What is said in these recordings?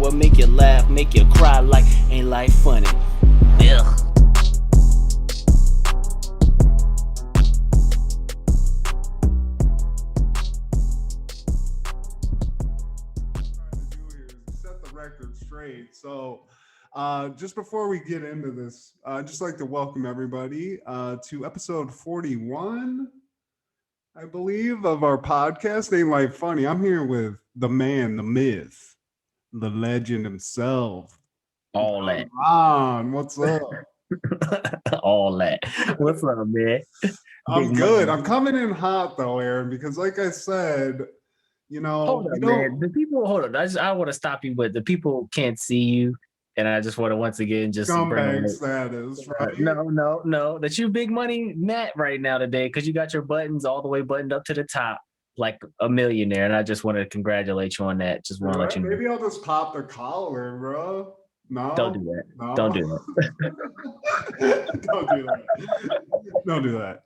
fedora, make you laugh, make you cry like Ain't Life Funny. Ugh. Straight. So just before we get into this, I'd just like to welcome everybody to episode 41, I believe, of our podcast, Ain't Life Funny. I'm here with the man, the myth, the legend himself. All that. Ron, what's up? All that. What's up, man? I'm good. I'm coming in hot though, Aaron, because like I said, you know, hold up, man. The people, hold on. I want to stop you, but the people can't see you, and I just want to once again just scumbag status, right? No. That you big money Matt right now today because you got your buttons all the way buttoned up to the top like a millionaire, and I just want to congratulate you on that. Just want to let you know. Maybe I'll just pop the collar, bro. No, don't do that. No. Don't do that. Don't do that. Don't do that.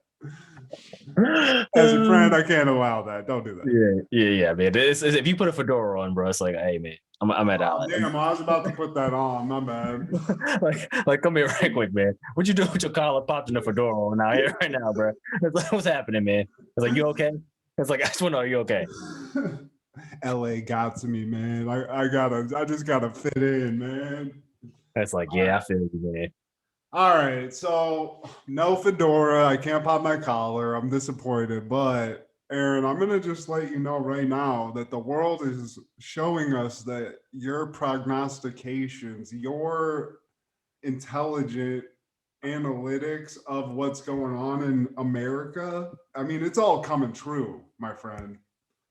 As a friend, I can't allow that. Don't do that. Yeah, man. If you put a fedora on, bro, it's like, hey, man, I'm at out. Damn, I was about to put that on. My bad. like, come here right quick, man. What you doing with your collar popped in a fedora on out here right now, bro? It's like, what's happening, man? It's like, you okay? It's like, I just want to know, are you okay? LA got to me, man. I just gotta fit in, man. That's like, yeah, I feel you, man. All right, so no fedora. I can't pop my collar. I'm disappointed, but Aaron, I'm gonna just let you know right now that the world is showing us that your prognostications, your intelligent analytics of what's going on in America, I mean, it's all coming true, my friend.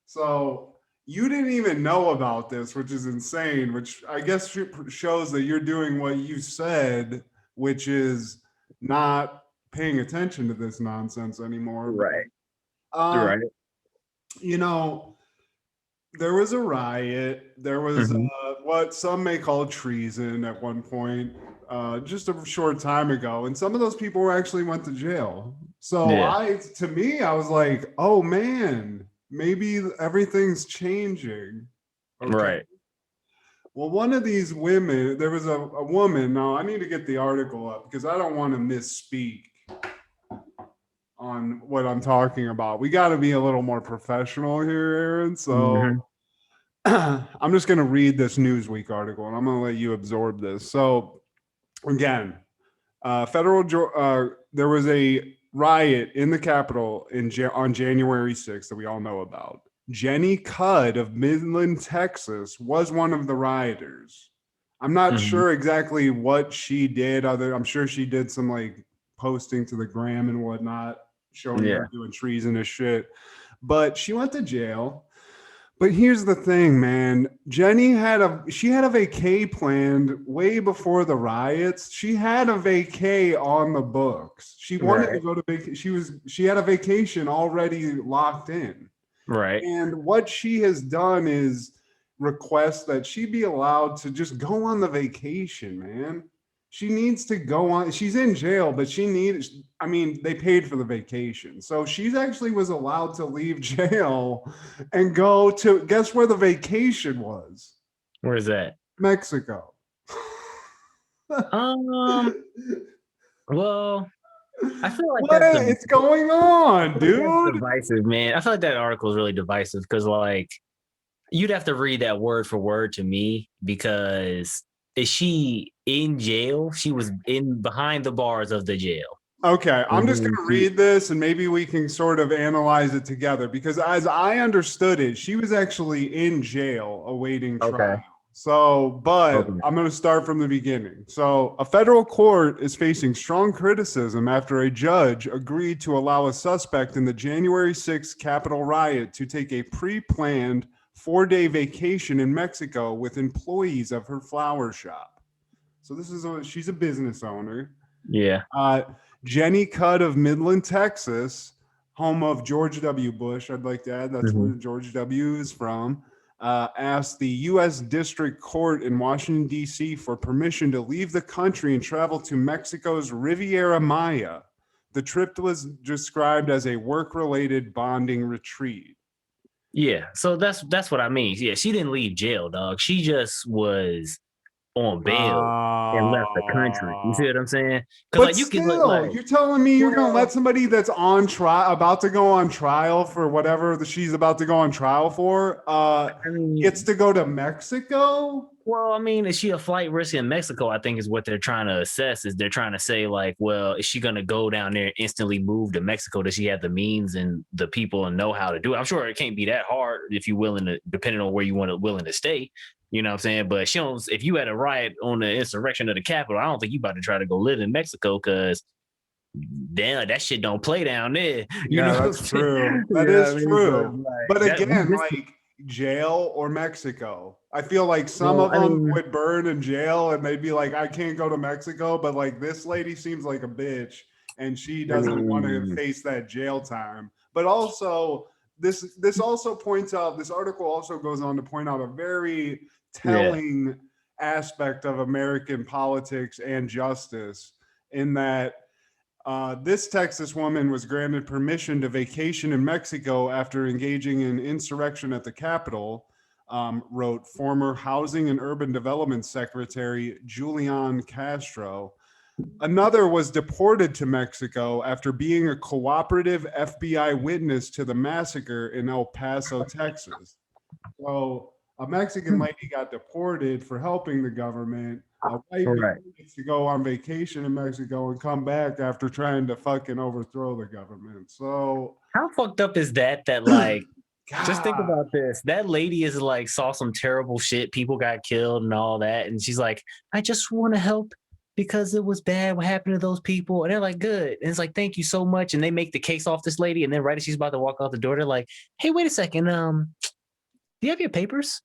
So you didn't even know about this, which is insane, which I guess shows that you're doing what you said, which is not paying attention to this nonsense anymore. Right. Right. You know, there was a riot. There was what some may call treason at one point, just a short time ago. And some of those people actually went to jail. So I was like, oh man, maybe everything's changing. Okay. Right. Well, one of these women, there was a woman. Now, I need to get the article up because I don't want to misspeak on what I'm talking about. We got to be a little more professional here, Aaron. So I'm just going to read this Newsweek article, and I'm going to let you absorb this. So, again, there was a riot in the Capitol on January 6th that we all know about. Jenny Cudd of Midland, Texas, was one of the rioters. I'm not sure exactly what she did. I'm sure she did some like posting to the gram and whatnot, showing her doing treasonous shit. But she went to jail. But here's the thing, man. Jenny had a vacay planned way before the riots. She had a vacay on the books. She wanted to go to she had a vacation already locked in. Right. And what she has done is request that she be allowed to just go on the vacation, man. She needs to go on. She's in jail, but they paid for the vacation. So she actually was allowed to leave jail and go to, guess where the vacation was? Where is that? Mexico. Well, I feel like it's going on, dude. Divisive, man. I feel like that article is really divisive because, like, you'd have to read that word for word to me because is she in jail? She was behind the bars of the jail. Okay, I'm just going to read this and maybe we can sort of analyze it together because as I understood it, she was actually in jail awaiting trial. Okay. So, I'm going to start from the beginning. So, a federal court is facing strong criticism after a judge agreed to allow a suspect in the January 6th Capitol riot to take a pre-planned 4-day vacation in Mexico with employees of her flower shop. So, she's a business owner. Yeah. Jenny Cudd of Midland, Texas, home of George W. Bush. I'd like to add that's where George W. is from. Asked the U.S. District Court in Washington, D.C. for permission to leave the country and travel to Mexico's Riviera Maya. The trip was described as a work-related bonding retreat. Yeah, so that's what I mean. Yeah, she didn't leave jail, dog. She just was on bail and left the country. You see what I'm saying? Because But like you can like, still, you're telling me you're gonna well, let somebody that's on trial, about to go on trial for whatever she's about to go on trial for, I mean, gets to go to Mexico? well, I mean, is she a flight risk in Mexico? I think is what they're trying to assess. Is they're trying to say like, well, is she going to go down there and instantly move to Mexico? Does she have the means and the people and know how to do it? I'm sure it can't be that hard if you're willing to, depending on where you want to willing to stay. You know what I'm saying? But she don't. If you had a riot on the insurrection of the Capitol, I don't think you about to try to go live in Mexico because damn, that shit don't play down there. You Yeah, know what I'm that's saying? true. You That know what is I mean? true. But That, again, like jail or Mexico. I feel like some well, of I them mean, would burn in jail and they'd be like, I can't go to Mexico. But like this lady seems like a bitch and she I doesn't want to mean, face that jail time. But also, this also points out, this article also goes on to point out a very yeah. telling aspect of American politics and justice in that this Texas woman was granted permission to vacation in Mexico after engaging in insurrection at the Capitol, wrote former Housing and Urban Development Secretary Julian Castro. Another was deported to Mexico after being a cooperative FBI witness to the massacre in El Paso, Texas. So a Mexican lady got deported for helping the government. A white dude Right. gets to go on vacation in Mexico and come back after trying to fucking overthrow the government. So, How fucked up is that? That like, just think God, about this. That lady is like saw some terrible shit. People got killed and all that, and she's like, I just want to help because it was bad what happened to those people. And they're like, good. And it's like, thank you so much. And they make the case off this lady, and then right as she's about to walk out the door, they're like, hey, wait a second. Do you have your papers?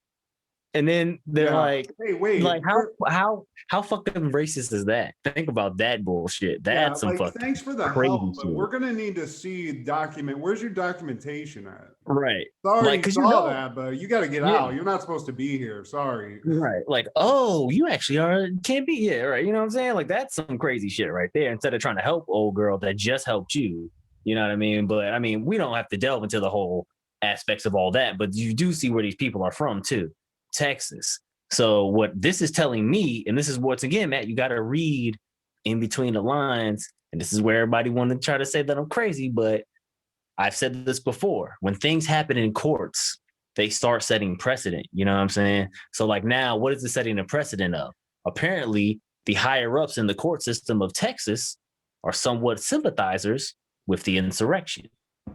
And then they're yeah. Hey, wait, like how fucking racist is that? Think about that bullshit. yeah, That's some like fucking thanks for the crazy help, but shit. we're gonna need to see document. Where's your documentation at? Right. Sorry Like, you cause you saw know, that, but you got to get yeah. out. You're not supposed to be here. Sorry. Right. Like, oh, you actually are can't be yeah, right. You know what I'm saying? Like that's some crazy shit right there. Instead of trying to help old girl that just helped you. You know what I mean? But I mean, we don't have to delve into the whole aspects of all that, but you do see where these people are from too. Texas. So what this is telling me, and this is once again, Matt, you gotta read in between the lines. And this is where everybody want to try to say that I'm crazy, but I've said this before. When things happen in courts, they start setting precedent. You know what I'm saying? So, like now, what is it setting a precedent of? Apparently, the higher ups in the court system of Texas are somewhat sympathizers with the insurrection.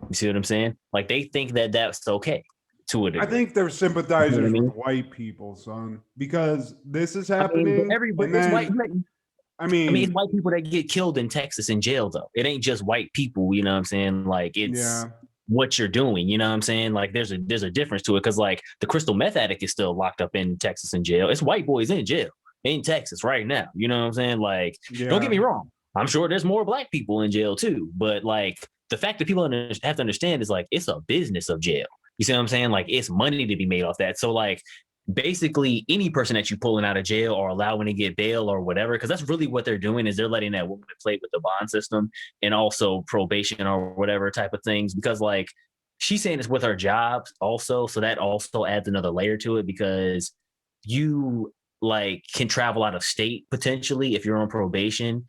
You see what I'm saying? Like they think that that's okay to a I degree. think they're You know what I sympathizers with mean? white people, son, because this is I mean, but happening. everybody, And it's white. then, I I mean, it's mean, white people that get killed in Texas in jail, though. It ain't just white people, you know what I'm saying? Like, it's yeah, what you're doing, you know what I'm saying? Like, there's a difference to it because, like, the crystal meth addict is still locked up in Texas in jail. It's white boys in jail in Texas right now. You know what I'm saying? Like, don't get yeah. me wrong. I'm sure there's more black people in jail too, but like the fact that people have to understand is like it's a business of jail. You see what I'm saying? Like, it's money to be made off that. So, like, basically any person that you pulling out of jail or allowing to get bail or whatever, because that's really what they're doing is they're letting that woman play with the bond system and also probation or whatever type of things. Because like she's saying it's with her job also, so that also adds another layer to it because you like can travel out of state potentially if you're on probation,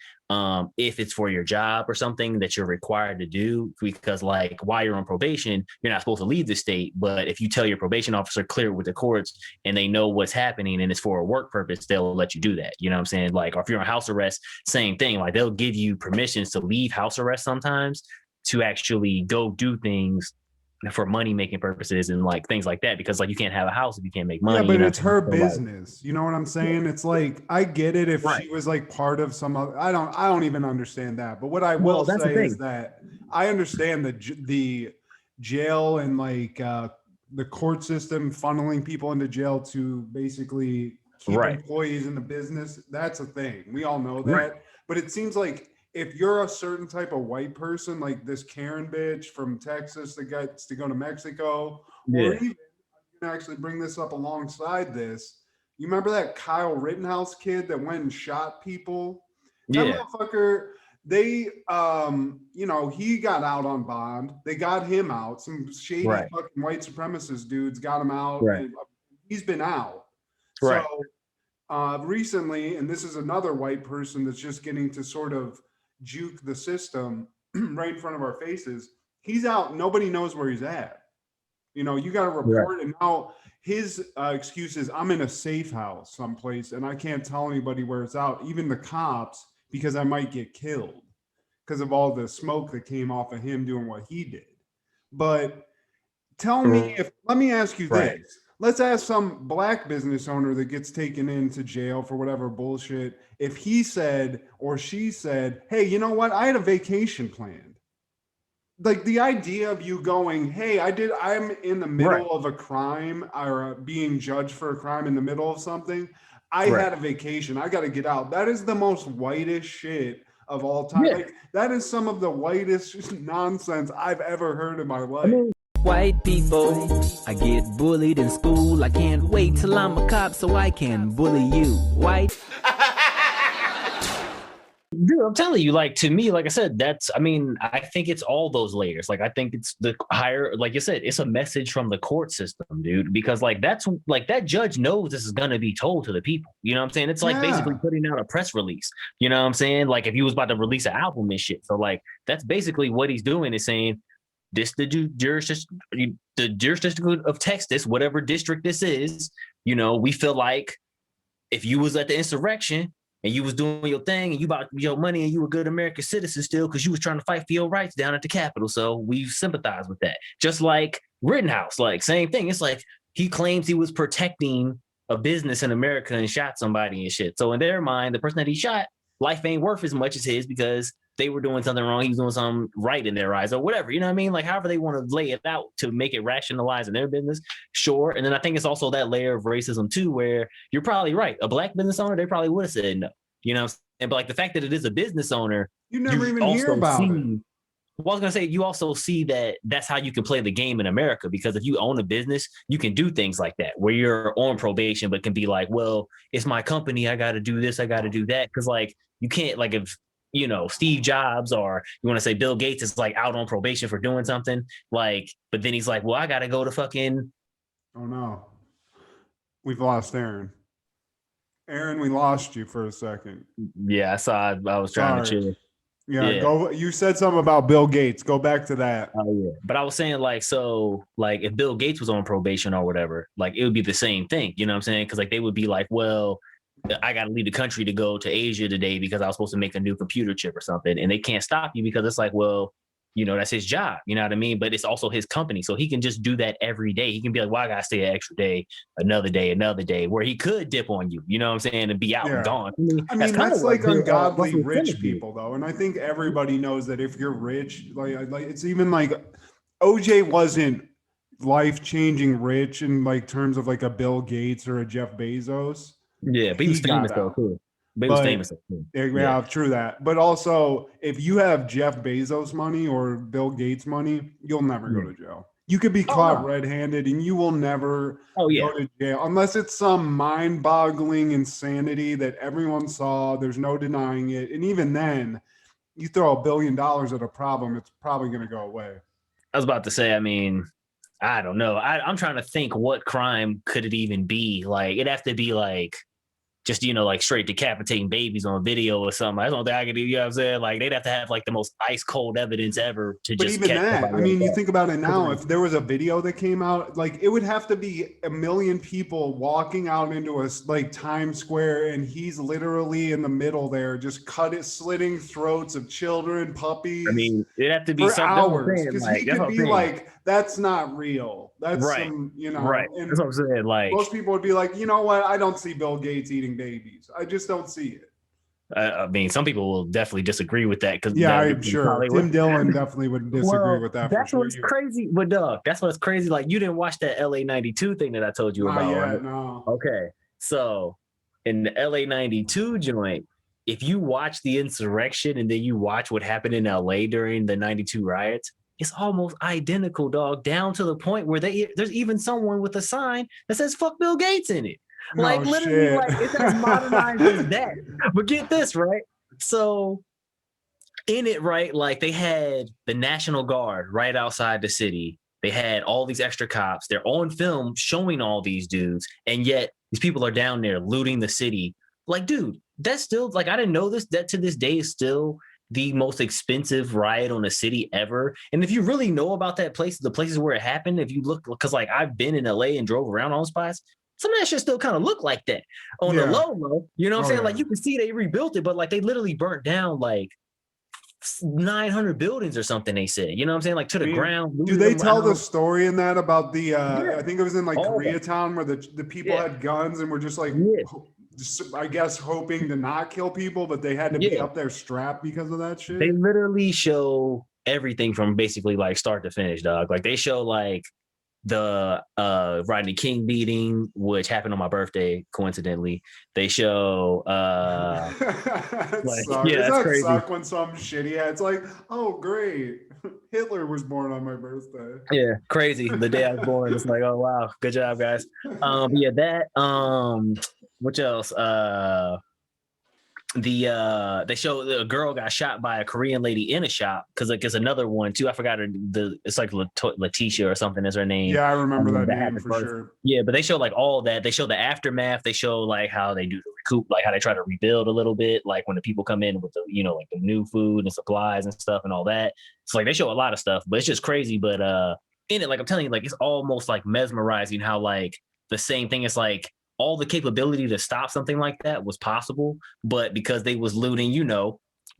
if it's for your job or something that you're required to do, because like while you're on probation you're not supposed to leave the state, but if you tell your probation officer clear it with the courts and they know what's happening and it's for a work purpose, they'll let you do that. You know what I'm saying? Like, or if you're on house arrest, same thing, like they'll give you permissions to leave house arrest sometimes to actually go do things for money making purposes and like things like that, because like you can't have a house if you can't make money. Yeah, You but know it's what I'm saying? her So, like, business. You know what I'm saying? It's like I get it if right. she was like part of some other, I don't even understand that. But what I will Well, that's the say is thing. that I understand the jail and like the court system funneling people into jail to basically keep Right. employees in the business. That's a thing. We all know Right. that. But it seems like if you're a certain type of white person, like this Karen bitch from Texas that gets to go to Mexico, or Yeah. even actually bring this up alongside this. You remember that Kyle Rittenhouse kid that went and shot people? That Yeah. motherfucker, they he got out on bond. They got him out. Some shady Right. fucking white supremacist dudes got him out, Right. and he's been out. Right. So recently, and this is another white person that's just getting to sort of juke the system right in front of our faces. He's out. Nobody knows where he's at. You got to report, and now his excuse is, I'm in a safe house someplace, and I can't tell anybody where it's out, even the cops, because I might get killed because of all the smoke that came off of him doing what he did. But let me ask you this. Let's ask some black business owner that gets taken into jail for whatever bullshit. If he said or she said, hey, you know what? I had a vacation planned. Like the idea of you going, hey, I'm in the middle of a crime or being judged for a crime in the middle of something. I had a vacation. I got to get out. That is the most whitest shit of all time. Yeah. Like that is some of the whitest nonsense I've ever heard in my life. White people, I get bullied in school. I can't wait till I'm a cop so I can bully you. White. Dude, I'm telling you, like, to me, like I said, I think it's all those layers. Like, I think it's the higher, like you said, it's a message from the court system, dude, because like, that's like that judge knows this is going to be told to the people. You know what I'm saying? It's like basically putting out a press release. You know what I'm saying? Like if he was about to release an album and shit. So like, that's basically what he's doing is saying, this the jurisdiction of Texas, whatever district this is, we feel like if you was at the insurrection and you was doing your thing and you bought your money and you were a good American citizen still because you was trying to fight for your rights down at the Capitol. So we sympathize with that. Just like Rittenhouse, like same thing. It's like he claims he was protecting a business in America and shot somebody and shit. So in their mind, the person that he shot, life ain't worth as much as his because they were doing something wrong. He was doing something right in their eyes or whatever. You know what I mean? Like however they want to lay it out to make it rationalize in their business. Sure. And then I think it's also that layer of racism too, where you're probably right. A black business owner, they probably would have said no, and but like the fact that it is a business owner, you never even hear about it. Well, I was going to say, you also see that that's how you can play the game in America, because if you own a business, you can do things like that where you're on probation, but can be like, well, it's my company. I got to do this. I got to do that. Cause like, you can't like if, Steve Jobs or you want to say Bill Gates is like out on probation for doing something like, but then he's like, well, I got to go to fucking. Oh no. We've lost Aaron. Aaron, we lost you for a second. Yeah, I saw. I was trying to chill. Yeah, go. You said something about Bill Gates. Go back to that. Oh yeah, but I was saying like, so like if Bill Gates was on probation or whatever, like it would be the same thing. You know what I'm saying? Because like they would be like, well, I got to leave the country to go to Asia today because I was supposed to make a new computer chip or something, and they can't stop you because it's like, well, that's his job. You know what I mean? But it's also his company, so he can just do that every day. He can be like, well, I got to stay an extra day, another day, where he could dip on you. You know what I'm saying? And be out and gone. I mean that's like ungodly rich people, though, and I think everybody knows that if you're rich, like it's even like OJ wasn't life-changing rich in like terms of like a Bill Gates or a Jeff Bezos. Yeah, but he was famous though too. But he was famous. Yeah, true that. But also, if you have Jeff Bezos money or Bill Gates money, you'll never go to jail. You could be caught red-handed and you will never go to jail unless it's some mind-boggling insanity that everyone saw. There's no denying it. And even then, you throw $1 billion at a problem, it's probably going to go away. I was about to say, I mean, I don't know. I'm trying to think what crime could it even be? Like, it'd have to be like, just, like straight decapitating babies on video or something. I don't think I could do, you know what I'm saying? Like they'd have to have like the most ice cold evidence ever to just. But even that, I mean, you think about it now, if there was a video that came out, like it would have to be 1 million people walking out into a like Times Square and he's literally in the middle there, just slitting throats of children, puppies. I mean, it'd have to be for some hours because he could be like, that's not real. That's right. Right. And that's what I'm saying. Like most people would be like, you know what? I don't see Bill Gates eating babies. I just don't see it. I mean, some people will definitely disagree with that because I'm sure Tim Dillon definitely would disagree with that. That's what's crazy, but Doug, that's what's crazy. Like you didn't watch that LA 92 thing that I told you about, right? No. Okay, so in the LA 92 joint, if you watch the insurrection and then you watch what happened in LA during the 92 riots, it's almost identical, dog, down to the point where there's even someone with a sign that says "fuck Bill Gates" in it. Like literally, like it's as modernized as that. But get this, right? So in it, right? Like they had the National Guard right outside the city. They had all these extra cops. They're on film showing all these dudes, and yet these people are down there looting the city. Like, dude, that's still like I didn't know this. That to this day is still the most expensive riot on a city ever. And if you really know about that place, the places where it happened, if you look, because like I've been in LA and drove around on spots, some of that shit still kind of look like that on the low. You know what I'm saying? Yeah. Like you can see they rebuilt it, but like they literally burnt down like 900 buildings or something. They said, you know what I'm saying? Like to the ground. Do they tell the story in that about the? I think it was in like Koreatown where the people had guns and were just like. I guess hoping to not kill people, but they had to be up there strapped because of that shit. They literally show everything from basically like start to finish, dog. Like they show like the Rodney King beating, which happened on my birthday, coincidentally. They show like, yeah, that's crazy. Suck when some shitty it's like, oh great, Hitler was born on my birthday. Yeah, crazy. The day I was born, it's like, oh wow, good job, guys. Yeah, that what else? They show a girl got shot by a Korean lady in a shop because like it's another one too. I forgot it's like Letitia or something is her name. Yeah, I remember that name for sure. Yeah, but they show like all that. They show the aftermath. They show like how they do the recoup, like how they try to rebuild a little bit, like when the people come in with the like the new food and supplies and stuff and all that. It's like they show a lot of stuff, but it's just crazy. But in it, like I'm telling you, like it's almost like mesmerizing how like the same thing is like all the capability to stop something like that was possible, but because they was looting,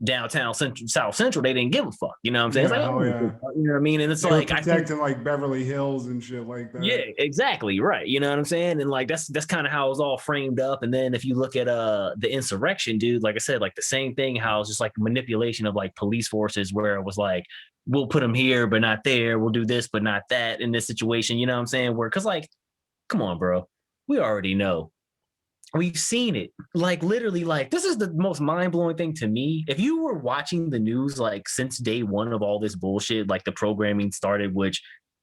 downtown South Central, they didn't give a fuck. You know what I'm saying? Yeah, you know what I mean? And it's they like protecting like Beverly Hills and shit like that. Yeah, exactly. Right. You know what I'm saying? And like that's kind of how it was all framed up. And then if you look at the insurrection, dude, like I said, like the same thing, how it's just like manipulation of like police forces where it was like, we'll put them here, but not there. We'll do this, but not that in this situation. You know what I'm saying? Because like, come on, bro. We already know. We've seen it. Like literally, like this is the most mind-blowing thing to me. If you were watching the news like since day one of all this bullshit, like the programming started, which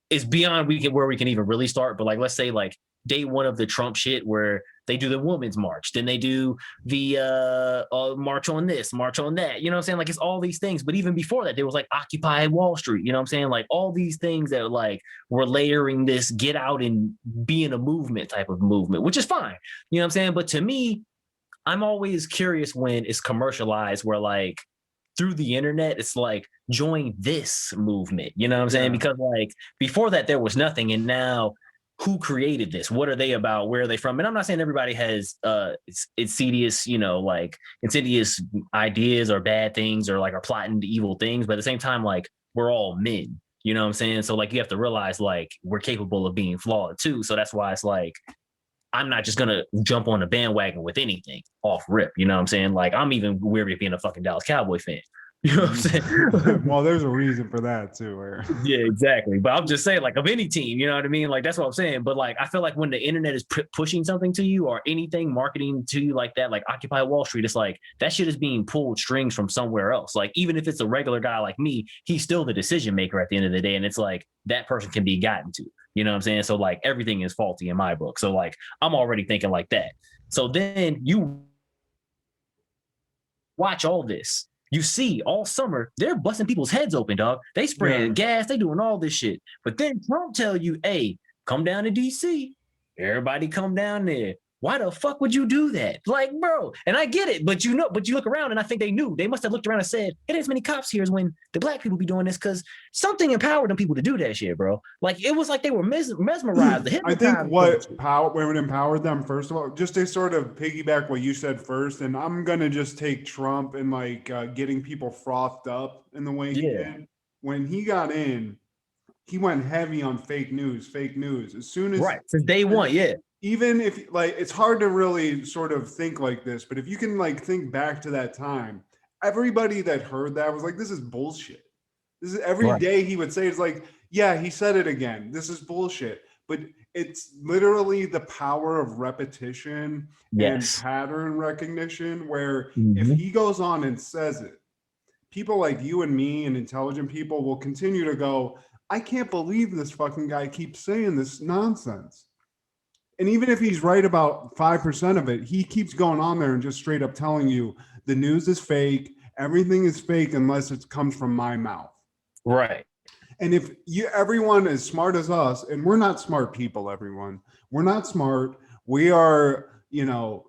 is beyond where we can even really start. But like, let's say like day one of the Trump shit where they do the women's march, then they do the march on this, march on that. You know what I'm saying? Like it's all these things. But even before that, there was like Occupy Wall Street. You know what I'm saying? Like all these things that like were layering this get out and be in a movement type of movement, which is fine. You know what I'm saying? But to me, I'm always curious when it's commercialized where like through the internet, it's like join this movement. You know what I'm saying? Because like before that, there was nothing. And now who created this? What are they about? Where are they from? And I'm not saying everybody has insidious, like insidious ideas or bad things or like are plotting evil things. But at the same time, like we're all men, you know what I'm saying? So like you have to realize like we're capable of being flawed too. So that's why it's like I'm not just gonna jump on the bandwagon with anything off rip. You know what I'm saying? Like I'm even weary of being a fucking Dallas Cowboy fan. You know what I'm saying? Well, there's a reason for that too. Yeah, exactly. But I'm just saying, like, of any team, you know what I mean? Like, that's what I'm saying. But like, I feel like when the internet is pushing something to you or anything marketing to you like that, like Occupy Wall Street, it's like that shit is being pulled strings from somewhere else. Like, even if it's a regular guy like me, he's still the decision maker at the end of the day. And it's like that person can be gotten to. You know what I'm saying? So like everything is faulty in my book. So like I'm already thinking like that. So then you watch all this. You see all summer, they're busting people's heads open, dog. They spraying gas, they doing all this shit. But then Trump tell you, hey, come down to DC. Everybody come down there. Why the fuck would you do that? Like, bro, and I get it, but you look around and I think they knew. They must have looked around and said, it ain't as many cops here as when the black people be doing this because something empowered them people to do that shit, bro. Like, it was like they were mesmerized. I think what empowered them, first of all, just to sort of piggyback what you said first, and I'm going to just take Trump and like getting people frothed up in the way he did. When he got in, he went heavy on fake news. As soon as since day one, even if like it's hard to really sort of think like this, but if you can like think back to that time, everybody that heard that was like, this is bullshit. This is every day he would say, it's like, yeah, he said it again. This is bullshit. But it's literally the power of repetition and pattern recognition, where if he goes on and says it, people like you and me and intelligent people will continue to go, I can't believe this fucking guy keeps saying this nonsense. And even if he's right about 5% of it, he keeps going on there and just straight up telling you the news is fake everything is fake unless it comes from my mouth. Right. And if everyone is smart as us, and we're not smart people, everyone, we're not smart. We are,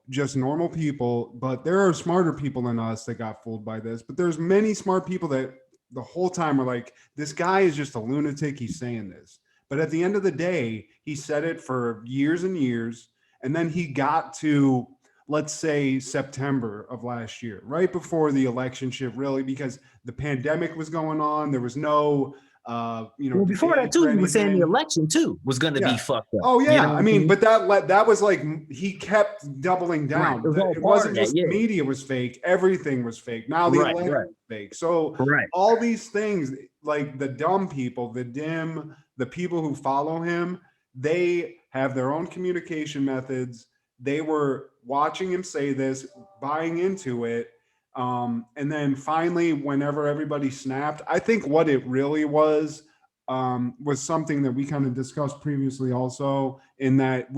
just normal people, but there are smarter people than us that got fooled by this. But there's many smart people that the whole time are like, this guy is just a lunatic. He's saying this. But at the end of the day, he said it for years and years. And then he got to, let's say, September of last year, right before the election shit, really, because the pandemic was going on. There was no, well, before that too, he was saying the election too was going to be fucked up. Oh yeah, I mean, but that was like he kept doubling down. Right. It wasn't just media was fake; everything was fake. Now the election was fake. So all these things, like the dumb people, the people who follow him, they have their own communication methods. They were watching him say this, buying into it. And then finally, whenever everybody snapped, I think what it really was something that we kind of discussed previously also, in that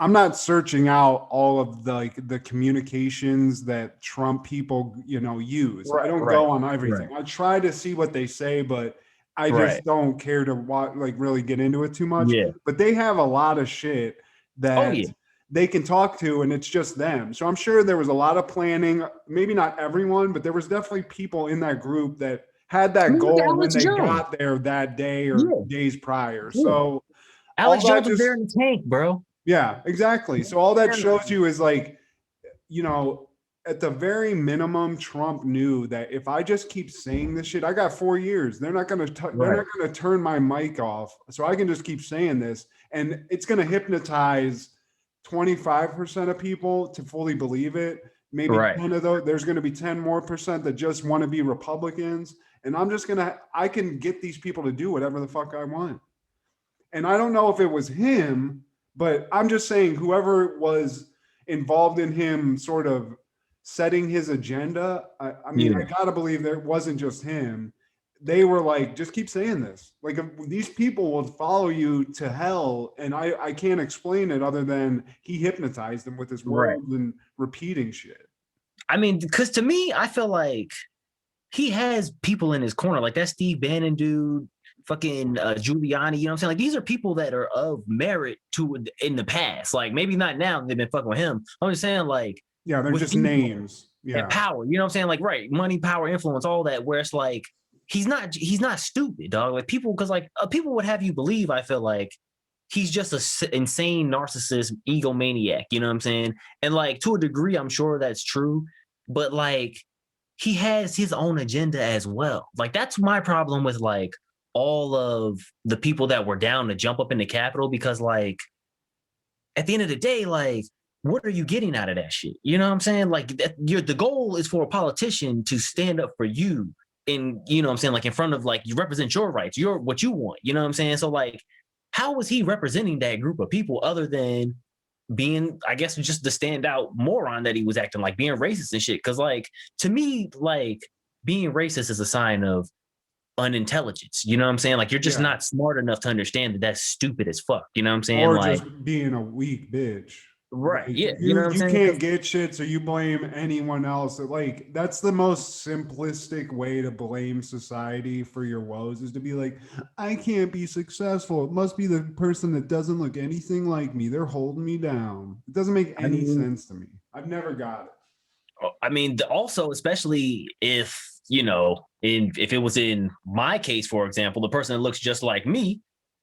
I'm not searching out all of the communications that Trump people, use. I don't go on everything. I try to see what they say, but I just don't care to really get into it too much. Yeah. But they have a lot of shit that they can talk to, and it's just them. So I'm sure there was a lot of planning, maybe not everyone, but there was definitely people in that group that had that goal when they got there that day or days prior. So Alex Jones was there in the tank, bro. Yeah, exactly. So all that shows you is like, at the very minimum, Trump knew that if I just keep saying this shit, I got 4 years. They're not going to turn my mic off. So I can just keep saying this, and it's going to hypnotize 25% of people to fully believe it. Maybe 10 of those, there's going to be 10 more percent that just want to be Republicans. And I can get these people to do whatever the fuck I want. And I don't know if it was him, but I'm just saying whoever was involved in him sort of setting his agenda. I gotta believe that it wasn't just him. They were like, just keep saying this. Like, these people will follow you to hell, and I can't explain it other than he hypnotized them with his words and repeating shit. I mean, because to me, I feel like he has people in his corner, like that Steve Bannon dude, fucking Giuliani. You know what I'm saying? Like, these are people that are of merit in the past. Like, maybe not now. They've been fucking with him. I'm just saying, like, yeah, they're just names. Yeah, and power. You know what I'm saying? Like, money, power, influence, all that. Where it's like, he's not stupid, dog. Like, people, because like people would have you believe, I feel like, he's just an insane narcissist, egomaniac. You know what I'm saying? And like, to a degree, I'm sure that's true. But like, he has his own agenda as well. Like, that's my problem with like all of the people that were down to jump up in the Capitol, because like, at the end of the day, like, what are you getting out of that shit? You know what I'm saying? Like, the goal is for a politician to stand up for you, in, you know what I'm saying, like, in front of, like, you represent your rights, what you want, you know what I'm saying? So like, how was he representing that group of people other than being, I guess, just the standout moron that he was acting like, being racist and shit? Because like, to me, like, being racist is a sign of unintelligence. You know what I'm saying? Like, you're just not smart enough to understand that that's stupid as fuck. You know what I'm saying? Or like, just being a weak bitch. Right. Like, yeah. You know what I'm saying? You can't get shit, so you blame anyone else. Like, that's the most simplistic way to blame society for your woes, is to be like, I can't be successful. It must be the person that doesn't look anything like me. They're holding me down. It doesn't make any sense to me. I've never got it. I mean, also, especially if, if it was in my case, for example, the person that looks just like me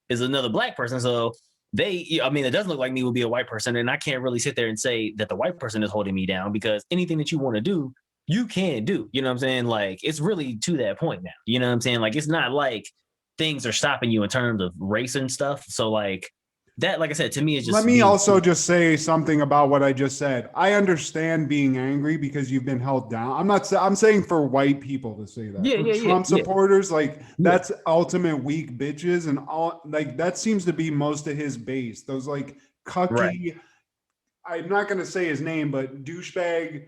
is another black person. So it doesn't look like me would be a white person. And I can't really sit there and say that the white person is holding me down, because anything that you want to do, you can do. You know what I'm saying? Like, it's really to that point now. You know what I'm saying? Like, it's not like things are stopping you in terms of race and stuff. So like, that, like I said, to me, is just. Let me also just say something about what I just said. I understand being angry because you've been held down. I'm saying for white people to say that. Trump supporters, like, that's ultimate weak bitches, and all, like, that seems to be most of his base. Those like cucky. I'm not gonna say his name, but douchebag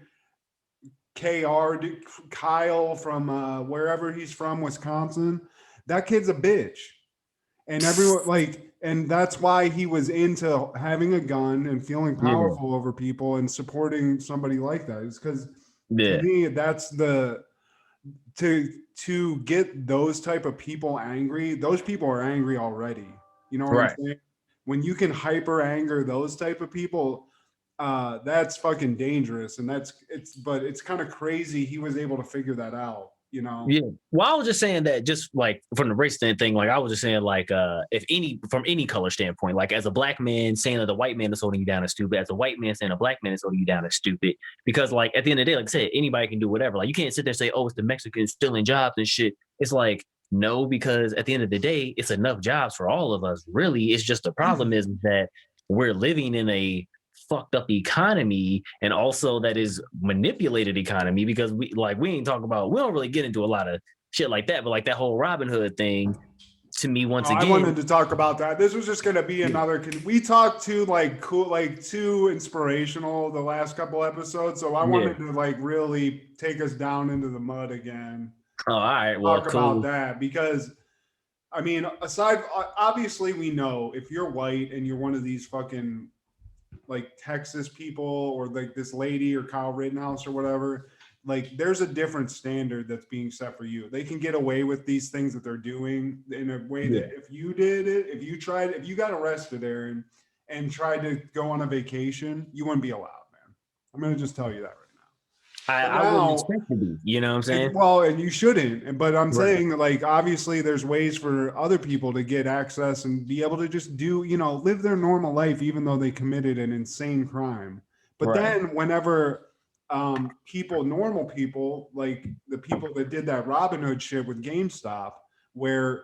Kyle from wherever he's from, Wisconsin. That kid's a bitch, and everyone like. And that's why he was into having a gun and feeling powerful over people and supporting somebody like that. It's because Yeah. To me, that's to get those type of people angry. Those people are angry already. You know what I'm Right. saying? When you can hyper anger those type of people, that's fucking dangerous. And but it's kind of crazy he was able to figure that out, you know? Yeah. Well, I was just saying that just like from the race thing, like I was just saying like if any from any color standpoint, like as a black man saying that the white man is holding you down is stupid, as a white man saying a black man is holding you down is stupid. Because like at the end of the day, like I said, anybody can do whatever. Like you can't sit there and say, oh, it's the Mexicans stealing jobs and shit. It's like, no, because at the end of the day, it's enough jobs for all of us. Really, it's just the problem is that we're living in a fucked up economy, and also that is manipulated economy, because we ain't talking about, we don't really get into a lot of shit like that, but like that whole Robin Hood thing to me once again. I wanted to talk about that. This was just going to be another. We talked too too inspirational the last couple episodes, so I wanted to like really take us down into the mud again. Oh, all right. Well, talk about that, because I mean, obviously we know if you're white and you're one of these fucking like Texas people or like this lady or Kyle Rittenhouse or whatever, like there's a different standard that's being set for you. They can get away with these things that they're doing in a way that if you did it, if you got arrested, Aaron, and tried to go on a vacation, you wouldn't be allowed, man. I'm going to just tell you that right now. I wouldn't expect to be, you know what I'm saying? And you shouldn't. But I'm saying, like, obviously there's ways for other people to get access and be able to just do, live their normal life, even though they committed an insane crime. But then whenever normal people, like the people that did that Robin Hood shit with GameStop, where,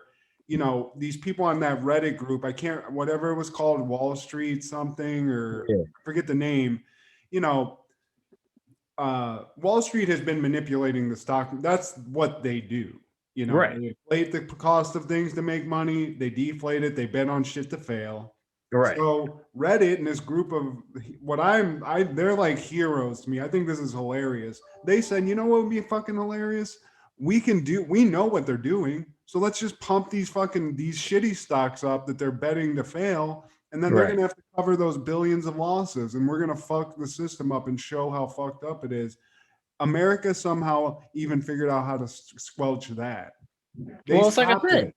these people on that Reddit group, whatever it was called, Wall Street something, or I forget the name, Wall Street has been manipulating the stock. That's what they do. They inflate the cost of things to make money. They deflate it. They bet on shit to fail. Right. So Reddit and this group of they're like heroes to me. I think this is hilarious. They said, you know what would be fucking hilarious? We know what they're doing. So let's just pump these shitty stocks up that they're betting to fail. And then they're going to have to cover those billions of losses, and we're going to fuck the system up and show how fucked up it is. America somehow even figured out how to squelch that. It's like I said.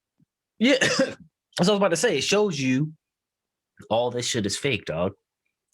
Yeah. That's what I was about to say. It shows you all this shit is fake, dog.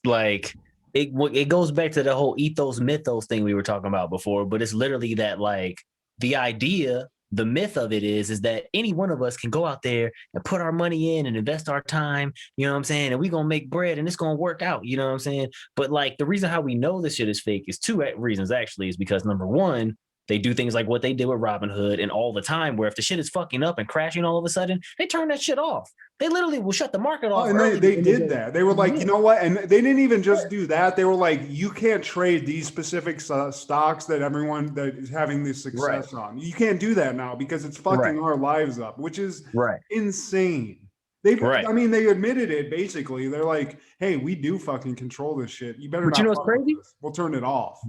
Like, it goes back to the whole ethos mythos thing we were talking about before, but it's literally that, like, the idea, the myth of it is that any one of us can go out there and put our money in and invest our time, you know what I'm saying? And we're going to make bread and it's going to work out, you know what I'm saying? But like the reason how we know this shit is fake is two reasons actually, is because number one, they do things like what they did with Robin Hood and all the time, where if the shit is fucking up and crashing all of a sudden, they turn that shit off. They literally will shut the market off. And they did that. They were like, you know what? And they didn't even just do that. They were like, you can't trade these specific stocks that everyone that is having this success on. You can't do that now because it's fucking our lives up, which is insane. I mean, they admitted it basically. They're like, hey, we do fucking control this shit. You better not. You know what's crazy? We'll turn it off.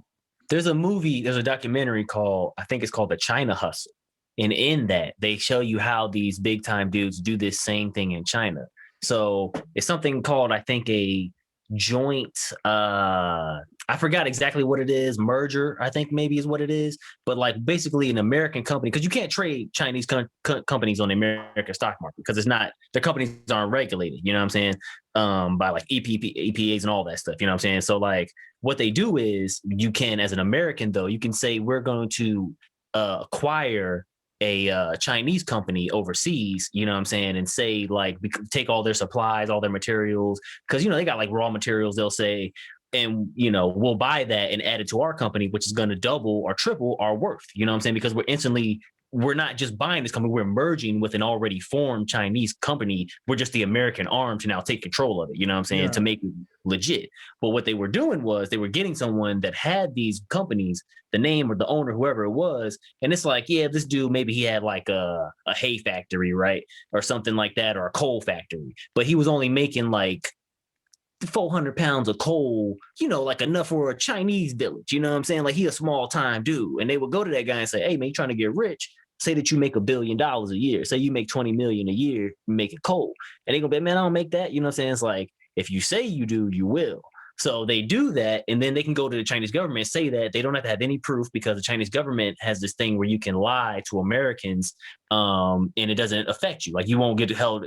There's a documentary called, I think it's called The China Hustle. And in that, they show you how these big time dudes do this same thing in China. So it's something called, I think, a joint, I forgot exactly what it is, merger, I think maybe is what it is. But like basically an American company, because you can't trade Chinese companies on the American stock market because it's not, their companies aren't regulated, you know what I'm saying? By like EPAs and all that stuff, you know what I'm saying? So like what they do is you can, as an American though, you can say we're going to acquire a Chinese company overseas, you know what I'm saying, and say like we could take all their supplies, all their materials, because they got like raw materials, they'll say, and we'll buy that and add it to our company, which is going to double or triple our worth, you know what I'm saying, because we're not just buying this company, we're merging with an already formed Chinese company. We're just the American arm to now take control of it, you know what I'm saying, to make it legit. But what they were doing was they were getting someone that had these companies, the name or the owner, whoever it was. And it's like, yeah, this dude, maybe he had like a hay factory, right? Or something like that, or a coal factory. But he was only making like 400 pounds of coal, like enough for a Chinese village, you know what I'm saying? Like he a small time dude. And they would go to that guy and say, hey man, you trying to get rich? Say that you make $1 billion a year. Say you make 20 million a year, making coal. And they gonna be, man, I don't make that. You know what I'm saying? It's like, if you say you do, you will. So they do that, and then they can go to the Chinese government and say that they don't have to have any proof because the Chinese government has this thing where you can lie to Americans, and it doesn't affect you. Like you won't get held,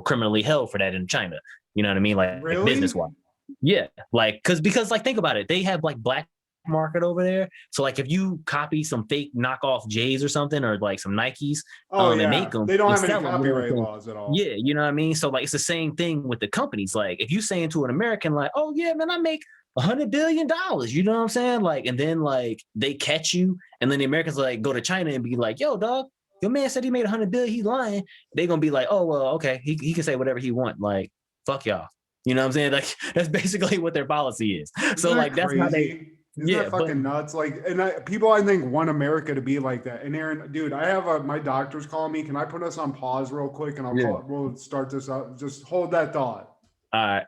criminally held for that in China. You know what I mean? Like Really? business wise. Yeah, like because like think about it, they have like black market over there. So like if you copy some fake knockoff J's or something, or like some Nikes, and make them, they don't have and any sell them, copyright laws at all. Yeah, you know what I mean. So like it's the same thing with the companies. Like if you saying to an American, like, oh yeah, man, I make $100 billion. You know what I'm saying? Like, and then like they catch you, and then the Americans like go to China and be like, yo, dog, your man said he made $100 billion. He's lying. They gonna be like, oh well, okay, he can say whatever he want. Like, fuck y'all. You know what I'm saying? Like that's basically what their policy is. So like that's how they. Isn't that fucking nuts? Like, and people, I think, want America to be like that. And Aaron, dude, I have my doctor's calling me. Can I put us on pause real quick? And we'll start this up. Just hold that thought. All right.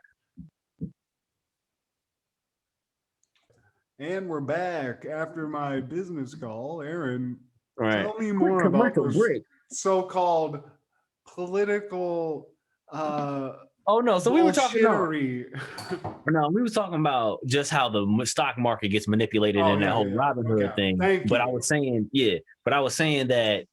And we're back after my business call. Aaron, Right. tell me more about this break. so-called political Oh no! So we were talking. bullshittery. We was talking about just how the stock market gets manipulated in that whole Robin Hood thing. But I was saying, that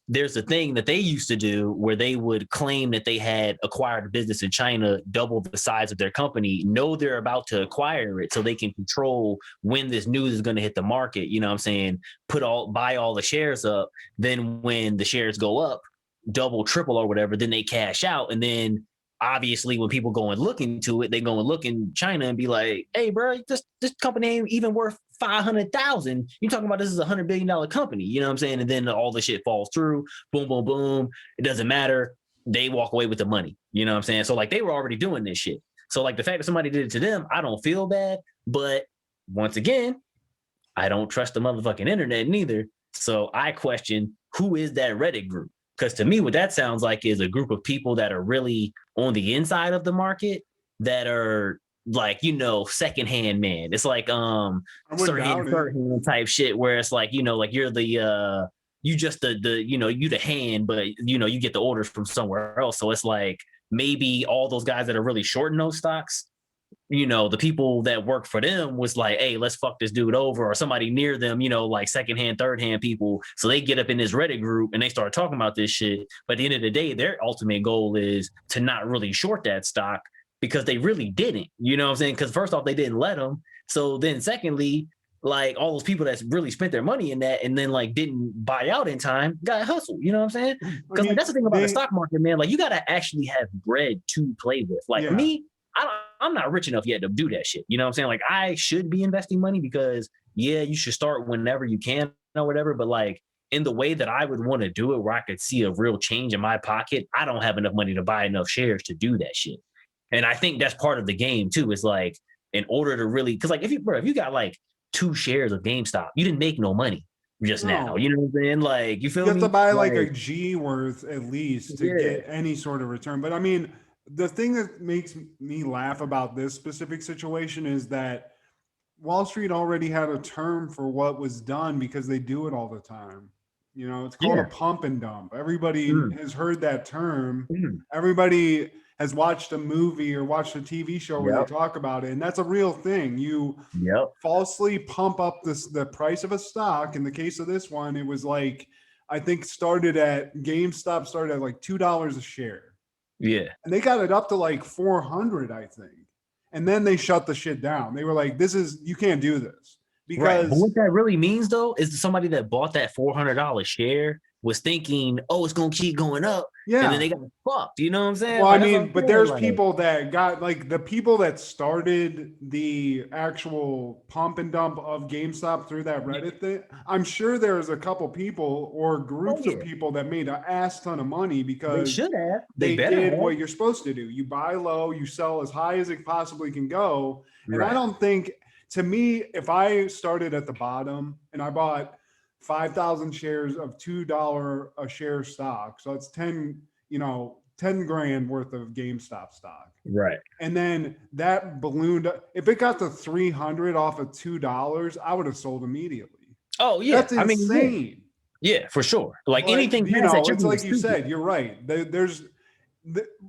there's a thing that they used to do where they would claim that they had acquired a business in China, double the size of their company, know they're about to acquire it so they can control when this news is going to hit the market. You know what I'm saying? Buy all the shares up. Then when the shares go up, double, triple or whatever, then they cash out. And then obviously when people go and look into it, they go and look in China and be like, hey, bro, this company ain't even worth 500,000. You talking about this is $100 billion company, you know what I'm saying? And then all the shit falls through, boom, boom, boom. It doesn't matter. They walk away with the money. You know what I'm saying? So like they were already doing this shit. So like the fact that somebody did it to them, I don't feel bad. But once again, I don't trust the motherfucking internet neither. So I question, who is that Reddit group? Because to me, what that sounds like is a group of people that are really on the inside of the market that are like, secondhand man. It's like secondhand, third-hand type shit where it's like, like you're the you just you the hand, but you get the orders from somewhere else. So it's like maybe all those guys that are really shorting those stocks, the people that work for them was like, hey, let's fuck this dude over, or somebody near them, like secondhand, third-hand people. So they get up in this Reddit group and they start talking about this shit. But at the end of the day, their ultimate goal is to not really short that stock because they really didn't, you know what I'm saying? Because first off, they didn't let them. So then secondly, like all those people that's really spent their money in that and then like didn't buy out in time got hustled, you know what I'm saying? Because that's the thing about the stock market, man. Like you got to actually have bread to play with. Like me, I'm not rich enough yet to do that shit. You know what I'm saying? Like I should be investing money because you should start whenever you can or whatever. But like in the way that I would want to do it, where I could see a real change in my pocket, I don't have enough money to buy enough shares to do that shit. And I think that's part of the game too. Is like in order to really, because like if you got like 2 shares of GameStop, you didn't make no money just now. You know what I'm saying? Like you feel me? You have to buy like a G worth at least to get any sort of return. But I mean, the thing that makes me laugh about this specific situation is that Wall Street already had a term for what was done because they do it all the time. It's called a pump and dump. Everybody has heard that term. Everybody has watched a movie or watched a TV show where they talk about it. And that's a real thing. You falsely pump up the price of a stock. In the case of this one, it was like, I think GameStop started at like $2 a share. Yeah. And they got it up to like 400, I think. And then they shut the shit down. They were like, you can't do this. Because But what that really means though, is somebody that bought that $400 share was thinking, oh, it's going to keep going up. Yeah. And then they got fucked. You know what I'm saying? Well, I mean, but there's people that got like the people that started the actual pump and dump of GameStop through that Reddit thing. I'm sure there's a couple people or groups of people that made an ass ton of money because they should have. They did what you're supposed to do. You buy low, you sell as high as it possibly can go. And I don't think, to me, if I started at the bottom and I bought 5,000 shares of $2 a share stock, so it's 10 grand worth of GameStop stock. Right. And then that ballooned up. If it got to 300 off of $2, I would have sold immediately. Oh yeah. That's insane. Yeah, for sure. Like anything, it's like you said, you're right. There's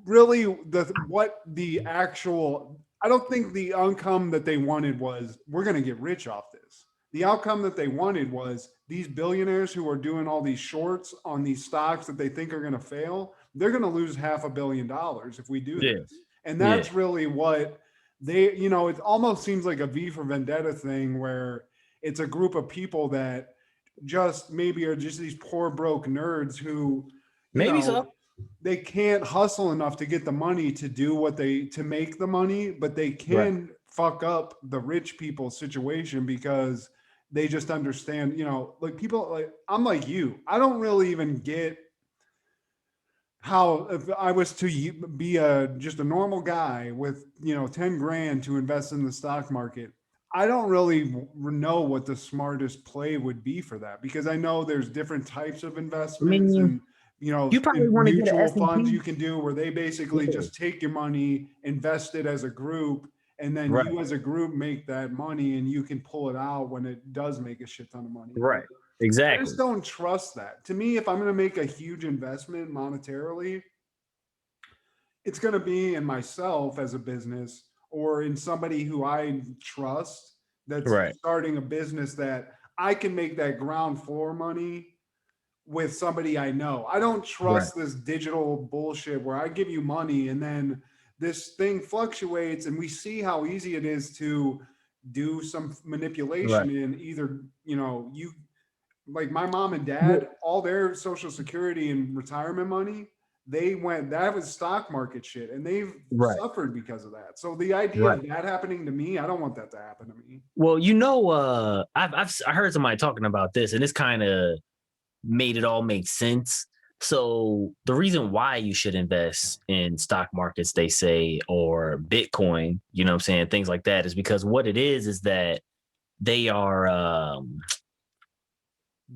really what the actual I don't think the outcome that they wanted was we're going to get rich off this. The outcome that they wanted was these billionaires who are doing all these shorts on these stocks that they think are going to fail, they're going to lose $500 million if we do this. And that's really what they, you know, it almost seems like a V for Vendetta thing where it's a group of people that just maybe are just these poor broke nerds who they can't hustle enough to get the money to do what to make the money, but they can fuck up the rich people's situation because they just understand, you know, like people like I'm like you. I don't really even get how if I was to be just a normal guy with, you know, 10 grand to invest in the stock market. I don't really know what the smartest play would be for that because I know there's different types of investments and you know, you probably want to get mutual funds you can do where they basically just take your money, invest it as a group, and then you as a group make that money and you can pull it out when it does make a shit ton of money. Right. Exactly. I just don't trust that. To me, if I'm going to make a huge investment monetarily, it's going to be in myself as a business or in somebody who I trust that's starting a business that I can make that ground floor money with somebody I know. I don't trust this digital bullshit where I give you money and then this thing fluctuates and we see how easy it is to do some manipulation in either, you know, you like my mom and dad, all their social security and retirement money, that was stock market shit and they've suffered because of that. So the idea of that happening to me, I don't want that to happen to me. Well, you know, I heard somebody talking about this and it's kind of made it all make sense. So the reason why you should invest in stock markets, they say, or Bitcoin, you know what I'm saying, things like that, is because what it is that they are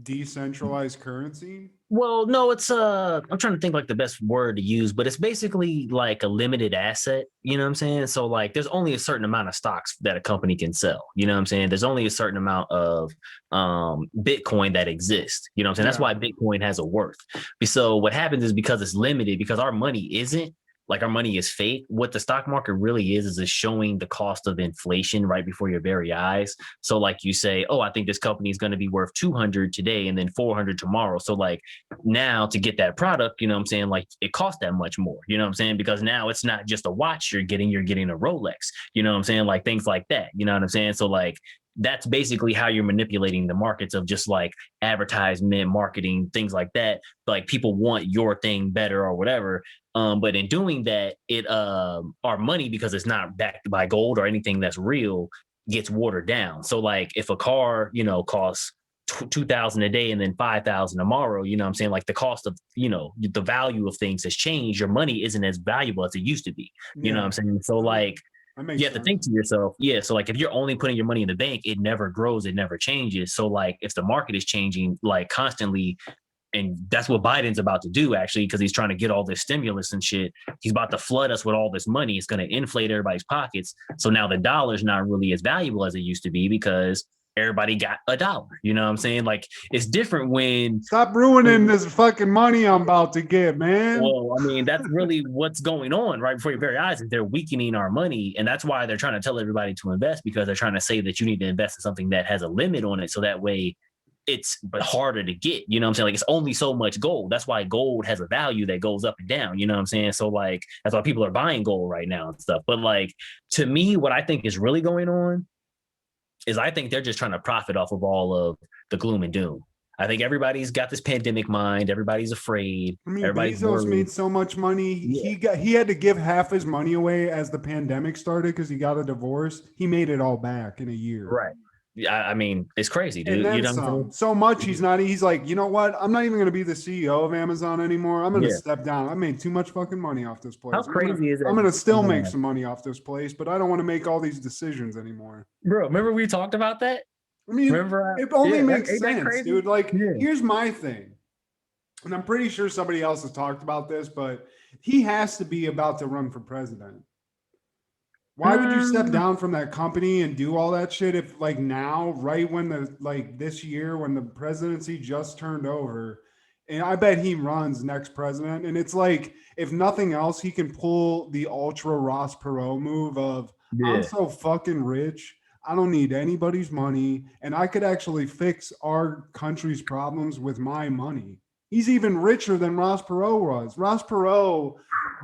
decentralized currency. Well, no, it's I'm trying to think like the best word to use, but it's basically like a limited asset, you know what I'm saying? So like there's only a certain amount of stocks that a company can sell, you know what I'm saying? There's only a certain amount of Bitcoin that exists, you know what I'm saying? That's why Bitcoin has a worth. So what happens is because it's limited, because our money isn't, like our money is fake. What the stock market really is it's showing the cost of inflation right before your very eyes. So like you say, oh, I think this company is going to be worth 200 today and then 400 tomorrow. So like now to get that product, you know what I'm saying? Like it costs that much more, you know what I'm saying? Because now it's not just a watch you're getting a Rolex, you know what I'm saying? Like things like that, you know what I'm saying? So like, that's basically how you're manipulating the markets of just like advertisement, marketing, things like that. Like people want your thing better or whatever. But in doing that, our money, because it's not backed by gold or anything that's real, gets watered down. So like if a car, you know, costs $2,000 a day and then $5,000 tomorrow, you know what I'm saying? Like the cost of, you know, the value of things has changed. Your money isn't as valuable as it used to be. You know what I'm saying? So like, you have to think to yourself, so like if you're only putting your money in the bank, it never grows, it never changes. So like if the market is changing like constantly, and that's what Biden's about to do actually, because he's trying to get all this stimulus and shit. He's about to flood us with all this money. It's going to inflate everybody's pockets. So now the dollar's not really as valuable as it used to be because everybody got $1. You know what I'm saying? Like it's different when stop ruining this fucking money I'm about to get, man. Well, I mean, that's really what's going on right before your very eyes. Is they're weakening our money. And that's why they're trying to tell everybody to invest, because they're trying to say that you need to invest in something that has a limit on it. So that way it's harder to get, you know what I'm saying? Like it's only so much gold. That's why gold has a value that goes up and down, you know what I'm saying? So like, that's why people are buying gold right now and stuff. But like, to me, what I think is really going on is I think they're just trying to profit off of all of the gloom and doom. I think everybody's got this pandemic mind. Everybody's afraid. I mean, Bezos made so much money. He had to give half his money away as the pandemic started because he got a divorce. He made it all back in a year. Right. I mean, it's crazy, dude. And then you know so much he's like, you know what? I'm not even going to be the CEO of Amazon anymore. I'm going to step down. I made too much fucking money off this place. How crazy is it? I'm going to still make some money off this place, but I don't want to make all these decisions anymore. Bro, remember we talked about that? I mean, it only makes sense, dude. Like, here's my thing. And I'm pretty sure somebody else has talked about this, but he has to be about to run for president. Why would you step down from that company and do all that shit if like now, right when this year, when the presidency just turned over, and I bet he runs next president. And it's like, if nothing else, he can pull the ultra Ross Perot move of, I'm so fucking rich. I don't need anybody's money, and I could actually fix our country's problems with my money. He's even richer than Ross Perot was. Ross Perot,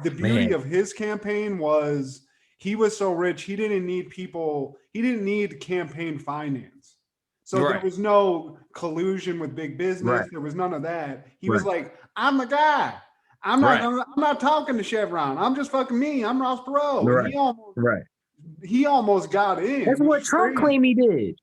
the beauty of his campaign was he was so rich, he didn't need people, he didn't need campaign finance. So there was no collusion with big business. There was none of that. He was like, I'm the guy. I'm not talking to Chevron. I'm just fucking me. I'm Ross Perot. He almost got in. That's what Trump claimed he did.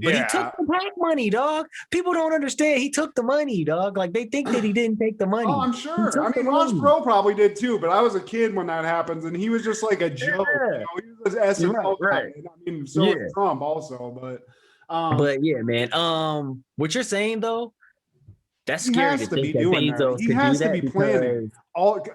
But he took the PAC money, dog. People don't understand. He took the money, dog. Like they think that he didn't take the money. Oh, I'm sure. I mean, Ross Perot probably did too, but I was a kid when that happens, and he was just like a joke. You know, he was SNL. I mean, so was Trump also, but yeah, man. What you're saying though, that's scary to think that Bezos he has to be planning.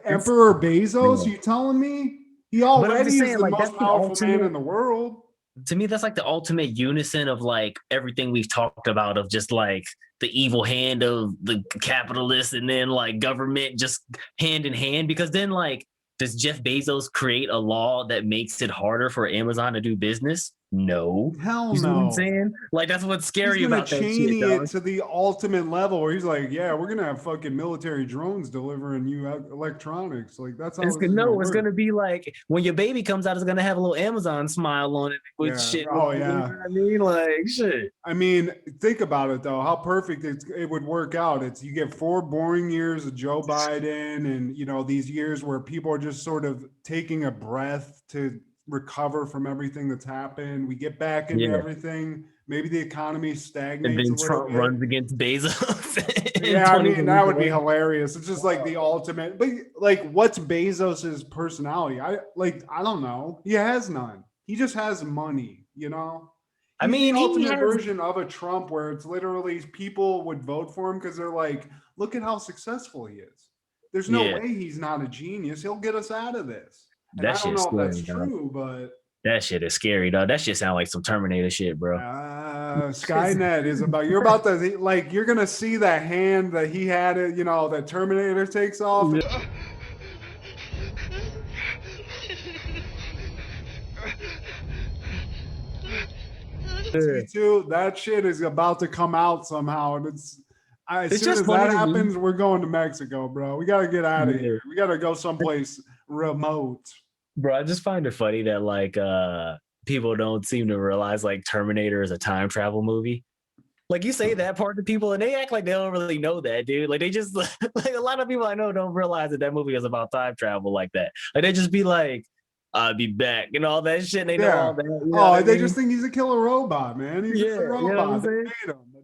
Emperor Bezos, you telling me? He already is the most powerful man in the world. To me, that's like the ultimate unison of like everything we've talked about of just like the evil hand of the capitalists and then like government just hand in hand. Because then like, does Jeff Bezos create a law that makes it harder for Amazon to do business? No. Hell you no. Know what I'm saying? Like, that's what's scary about that shit, Cheney it to the ultimate level where he's like, yeah, we're going to have fucking military drones delivering you electronics. Like, that's how it's going to be like, when your baby comes out, it's going to have a little Amazon smile on it with shit. Oh, yeah. You know what I mean? Like, shit. I mean, think about it, though. How perfect it would work out. You get 4 boring years of Joe Biden and, you know, these years where people are just sort of taking a breath to recover from everything that's happened. We get back into everything. Maybe the economy stagnates. And then Trump runs against Bezos. Yeah, I mean, that would be hilarious. It's just like the ultimate. But like, what's Bezos's personality? I don't know. He has none. He just has money, you know? I mean, the ultimate version of a Trump where it's literally people would vote for him because they're like, look at how successful he is. There's no way he's not a genius. He'll get us out of this. And I don't know if that's true, but that shit is scary, dog. That shit sound like some Terminator shit, bro. Skynet is you're about to like you're gonna see that hand that he had it, you know, that Terminator takes off. Too, that shit is about to come out somehow, and as soon as that happens, we're going to Mexico, bro. We gotta get out of here. We gotta go someplace remote. Bro, I just find it funny that like people don't seem to realize like Terminator is a time travel movie. Like you say that part to people and they act like they don't really know that, dude. Like they just like a lot of people I know don't realize that movie is about time travel like that. Like they just be like, I'll be back and all that shit. And they know all that. You know they just think he's a killer robot, man. He's a robot. You know what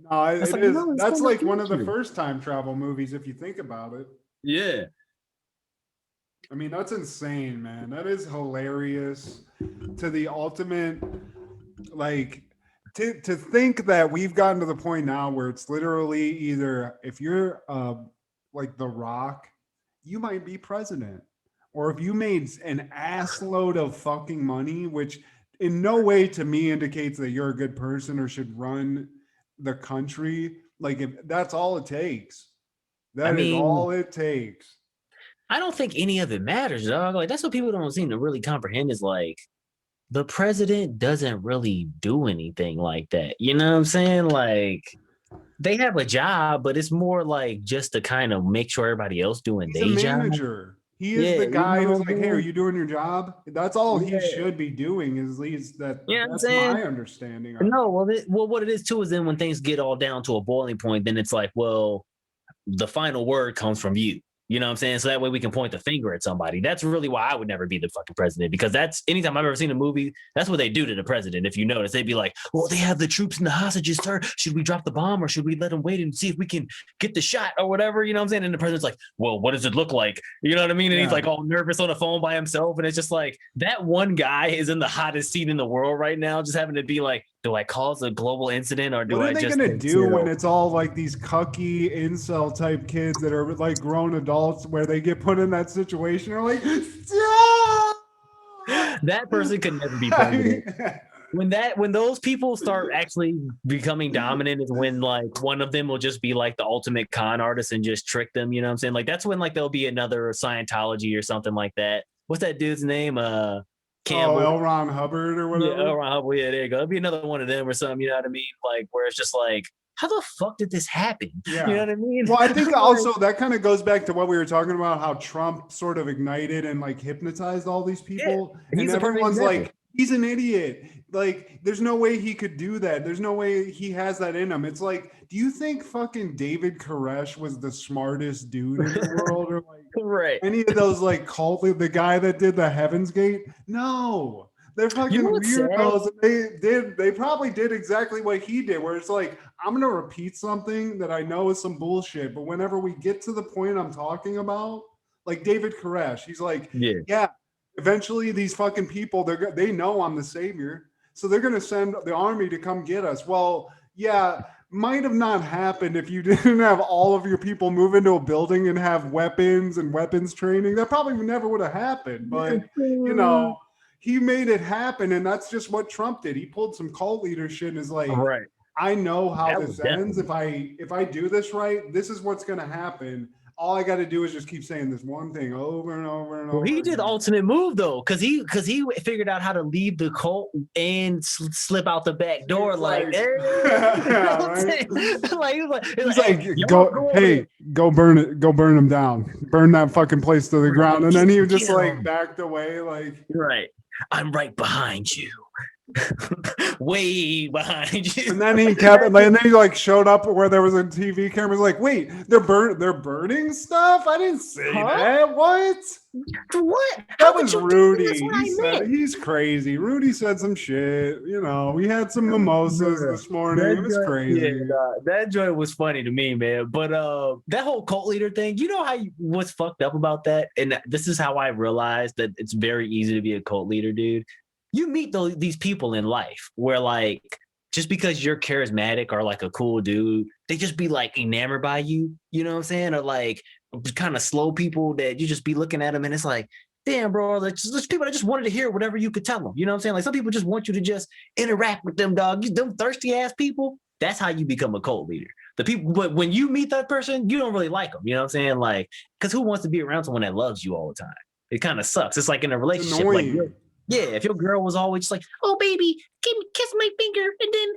I'm saying? No, that's like one of the first time travel movies if you think about it. Yeah. I mean, that's insane, man. That is hilarious to the ultimate, like, to think that we've gotten to the point now where it's literally either if you're like The Rock, you might be president. Or if you made an ass load of fucking money, which in no way to me indicates that you're a good person or should run the country. Like, if that's all it takes. That is all it takes. I don't think any of it matters, dog. Like, that's what people don't seem to really comprehend is like, the president doesn't really do anything like that. You know what I'm saying? Like, they have a job, but it's more like just to kind of make sure everybody else doing their job. He's a manager. He is the guy who's like, hey, are you doing your job? That's all he should be doing is at least that. You know that's my understanding. No, well, what it is too is then when things get all down to a boiling point, then it's like, well, the final word comes from you. You know what I'm saying? So that way we can point the finger at somebody. That's really why I would never be the fucking president, because that's anytime I've ever seen a movie, that's what they do to the president. If you notice, they'd be like, well, they have the troops and the hostages, sir. Should we drop the bomb or should we let them wait and see if we can get the shot or whatever? You know what I'm saying? And the president's like, well, what does it look like? You know what I mean? And he's like all nervous on the phone by himself. And it's just like that one guy is in the hottest seat in the world right now, just having to be like, do I cause a global incident or do I just... What are they going to do when it's all like these cucky incel type kids that are like grown adults where they get put in that situation? They're like, that person could never be president. When those people start actually becoming dominant is when like one of them will just be like the ultimate con artist and just trick them. You know what I'm saying? Like that's when like there'll be another Scientology or something like that. What's that dude's name? Campbell. L. Ron Hubbard or whatever. Yeah, L. Ron Hubbard. Yeah, there you go. It'd be another one of them or something. You know what I mean? Like where it's just like, how the fuck did this happen? Yeah. You know what I mean? Well, I think also that kind of goes back to what we were talking about, how Trump sort of ignited and like hypnotized all these people. Yeah, and everyone's like, he's an idiot. Like, there's no way he could do that. There's no way he has that in him. It's like, do you think fucking David Koresh was the smartest dude in the world? Or like right. any of those like the guy that did the Heaven's Gate? No. They're fucking weirdos. They probably did exactly what he did, where it's like, I'm gonna repeat something that I know is some bullshit, but whenever we get to the point I'm talking about, like David Koresh, he's like, yeah, eventually these fucking people, they know I'm the savior, so they're gonna send the army to come get us. Well, yeah, might have not happened if you didn't have all of your people move into a building and have weapons and weapons training. That probably never would have happened, but you know, he made it happen, and that's just what Trump did. He pulled some cult leader shit and is like, right, I know how this ends. If I do this right, this is what's gonna happen. All I got to do is just keep saying this one thing over and over and over. Well, he did the ultimate move though, because he figured out how to leave the cult and slip out the back door. Like, hey, go burn it, go burn him down, burn that fucking place to the ground, and then he just like backed away, like, right, I'm right behind you. Way behind you. And then he kept, and then he like showed up where there was a TV camera. Like, wait, they're burning stuff. I didn't say that. What? That was Rudy. He's crazy. Rudy said some shit. You know, we had some mimosas this morning. It was crazy. Yeah, that joint was funny to me, man. But that whole cult leader thing, you know what's fucked up about that? And this is how I realized that it's very easy to be a cult leader, dude. You meet these people in life where like, just because you're charismatic or like a cool dude, they just be like enamored by you, you know what I'm saying? Or like kind of slow people that you just be looking at them and it's like, damn, bro, there's people that just wanted to hear whatever you could tell them. You know what I'm saying? Like some people just want you to just interact with them, dog. Them thirsty ass people, that's how you become a cult leader. The people, but when you meet that person, you don't really like them. You know what I'm saying? Like, because who wants to be around someone that loves you all the time? It kind of sucks. It's like in a relationship, like, yeah, if your girl was always just like, oh, baby, kiss my finger and then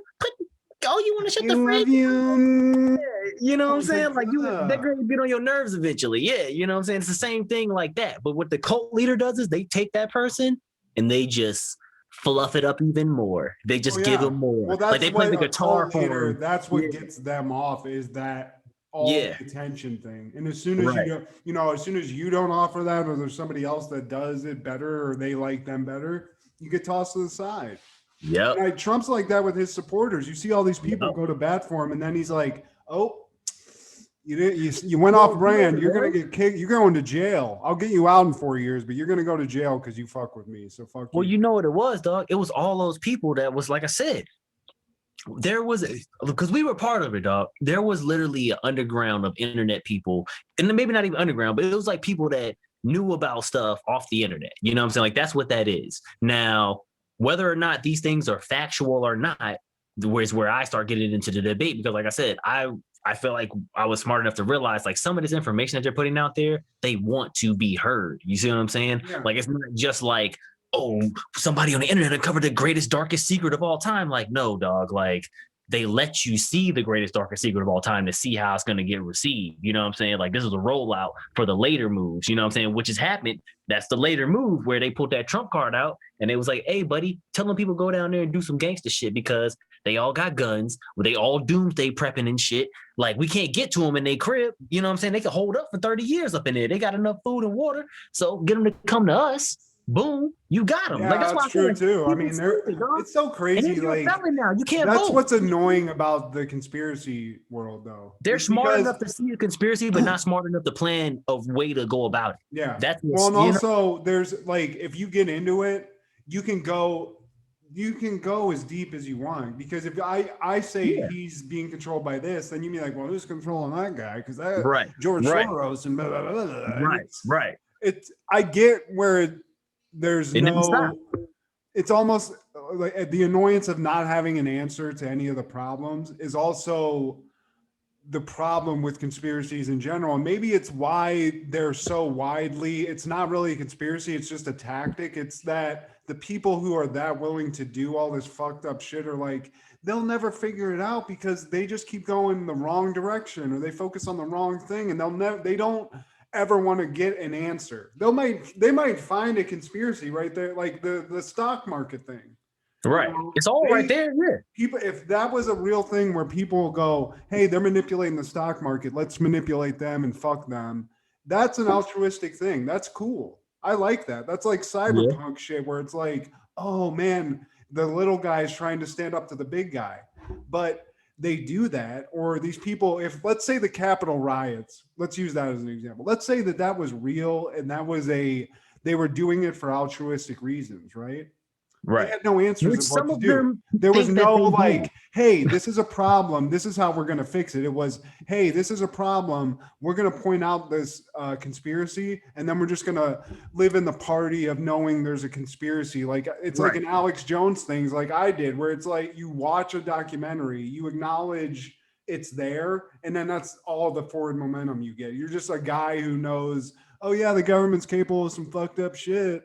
you want to shut the fridge? You know what I'm saying? Like, that girl would get on your nerves eventually. Yeah, you know what I'm saying? It's the same thing like that. But what the cult leader does is they take that person and they just fluff it up even more. They just give them more. Well, that's like they play the guitar for them. That's what gets them off, is that all the attention thing. And as soon as as soon as you don't offer that, or there's somebody else that does it better, or they like them better, you get tossed to the side. Yeah. Like, Trump's like that with his supporters. You see all these people go to bat for him, and then he's like, "Oh, you went off brand. You're gonna get kicked. You're going to jail. I'll get you out in 4 years, but you're gonna go to jail because you fuck with me. So fuck you." Well, you know what it was, dog. It was all those people that was, like I said, there was, because we were part of it, dog. There was literally an underground of internet people, and then maybe not even underground, but it was like people that knew about stuff off the internet. You know what I'm saying? Like, that's what that is. Now, whether or not these things are factual or not, is where I start getting into the debate, because like I said, I feel like I was smart enough to realize, like, some of this information that they're putting out there, they want to be heard. You see what I'm saying? Yeah. Like, it's not just like, oh, somebody on the internet uncovered the greatest, darkest secret of all time. Like, no, dog. Like, they let you see the greatest, darkest secret of all time to see how it's going to get received. You know what I'm saying? Like, this is a rollout for the later moves, you know what I'm saying? Which has happened. That's the later move where they put that Trump card out and it was like, hey, buddy, tell them people go down there and do some gangster shit because they all got guns. They all doomsday prepping and shit. Like, we can't get to them in their crib. You know what I'm saying? They can hold up for 30 years up in there. They got enough food and water. So get them to come to us. Boom, you got them. Yeah, like, that's true too. I mean, it's so crazy. Like, now. You can't that's vote. What's annoying about the conspiracy world, though. They're smart enough to see the conspiracy, but not smart enough to plan a way to go about it. Yeah. That's well, and also there's like, if you get into it, you can go as deep as you want, because if I say he's being controlled by this, then you be like, well, who's controlling that guy? Because that George Soros and blah, blah, blah, blah. Right. I get where there's it's almost like the annoyance of not having an answer to any of the problems is also the problem with conspiracies in general. And maybe it's why they're so widely, it's not really a conspiracy, it's just a tactic. It's that the people who are that willing to do all this fucked up shit are like, they'll never figure it out because they just keep going in the wrong direction, or they focus on the wrong thing, and they don't ever want to get an answer. They might find a conspiracy right there, like the stock market thing. Right. It's all right there. Yeah. People, if that was a real thing where people go, hey, they're manipulating the stock market, let's manipulate them and fuck them. That's an altruistic thing. That's cool. I like that. That's like cyberpunk shit where it's like, oh man, the little guy is trying to stand up to the big guy. But they do that, or these people, if let's say the Capitol riots, let's use that as an example. Let's say that was real and they were doing it for altruistic reasons, right? Right. They had no answers of what to do. There was no like, hey, this is a problem. This is how we're going to fix it. It was, hey, this is a problem. We're going to point out this conspiracy, and then we're just going to live in the party of knowing there's a conspiracy. Like it's like an Alex Jones things like I did, where it's like you watch a documentary, you acknowledge it's there, and then that's all the forward momentum you get. You're just a guy who knows, oh yeah, the government's capable of some fucked up shit.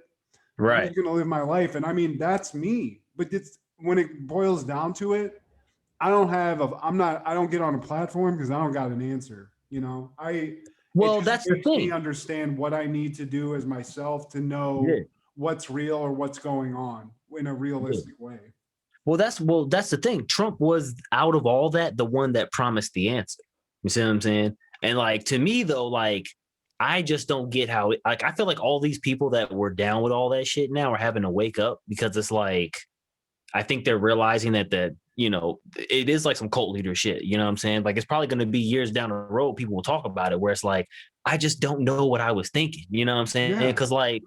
Right. I'm going to live my life. And I mean, that's me. But it's when it boils down to it, I don't get on a platform because I don't got an answer. You know, that's the thing. Me understand what I need to do as myself to know what's real or what's going on in a realistic way. Well, that's the thing. Trump was, out of all that, the one that promised the answer. You see what I'm saying? And like, to me though, like, I just don't get how, like, I feel like all these people that were down with all that shit now are having to wake up, because it's like, I think they're realizing that it is like some cult leader shit. You know what I'm saying? Like, it's probably going to be years down the road, people will talk about it, where it's like, I just don't know what I was thinking. You know what I'm saying? Because like,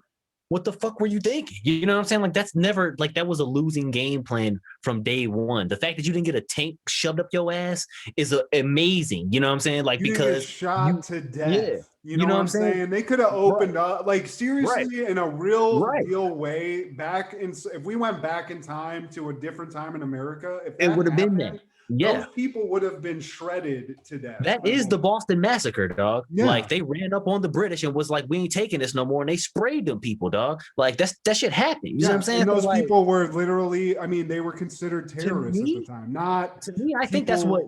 what the fuck were you thinking? You know what I'm saying? Like, that's never, like, that was a losing game plan from day one. The fact that you didn't get a tank shoved up your ass is amazing. You know what I'm saying? Like, because shot to death. Yeah. You know what I'm saying? They could have opened up, like, seriously, in a real way, if we went back in time to a different time in America, if it would have been that. Yeah. Those people would have been shredded to death. That is the Boston Massacre, dog. Yeah. Like, they ran up on the British and was like, we ain't taking this no more. And they sprayed them people, dog. Like, that shit happened. You know what I'm saying? And those people were literally, I mean, they were considered terrorists at the time. Not to me, I think that's what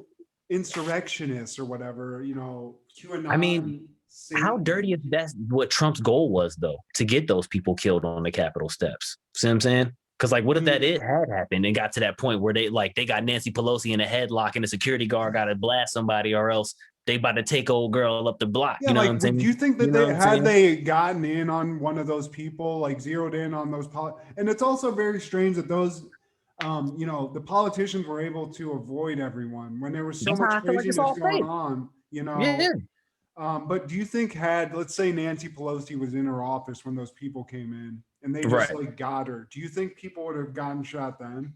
insurrectionists or whatever, you know, QAnon. I mean, how dirty is that? What Trump's goal was, though, to get those people killed on the Capitol steps. See what I'm saying? Because, like, what if that had happened and got to that point where they got Nancy Pelosi in a headlock and the security guard got to blast somebody, or else they about to take old girl up the block. Yeah, you know what I'm saying? Do you think that they gotten in on one of those people, like zeroed in on those and it's also very strange that those the politicians were able to avoid everyone when there was so much craziness going on, you know. Yeah. But do you think let's say Nancy Pelosi was in her office when those people came in and they just like got her, do you think people would have gotten shot then?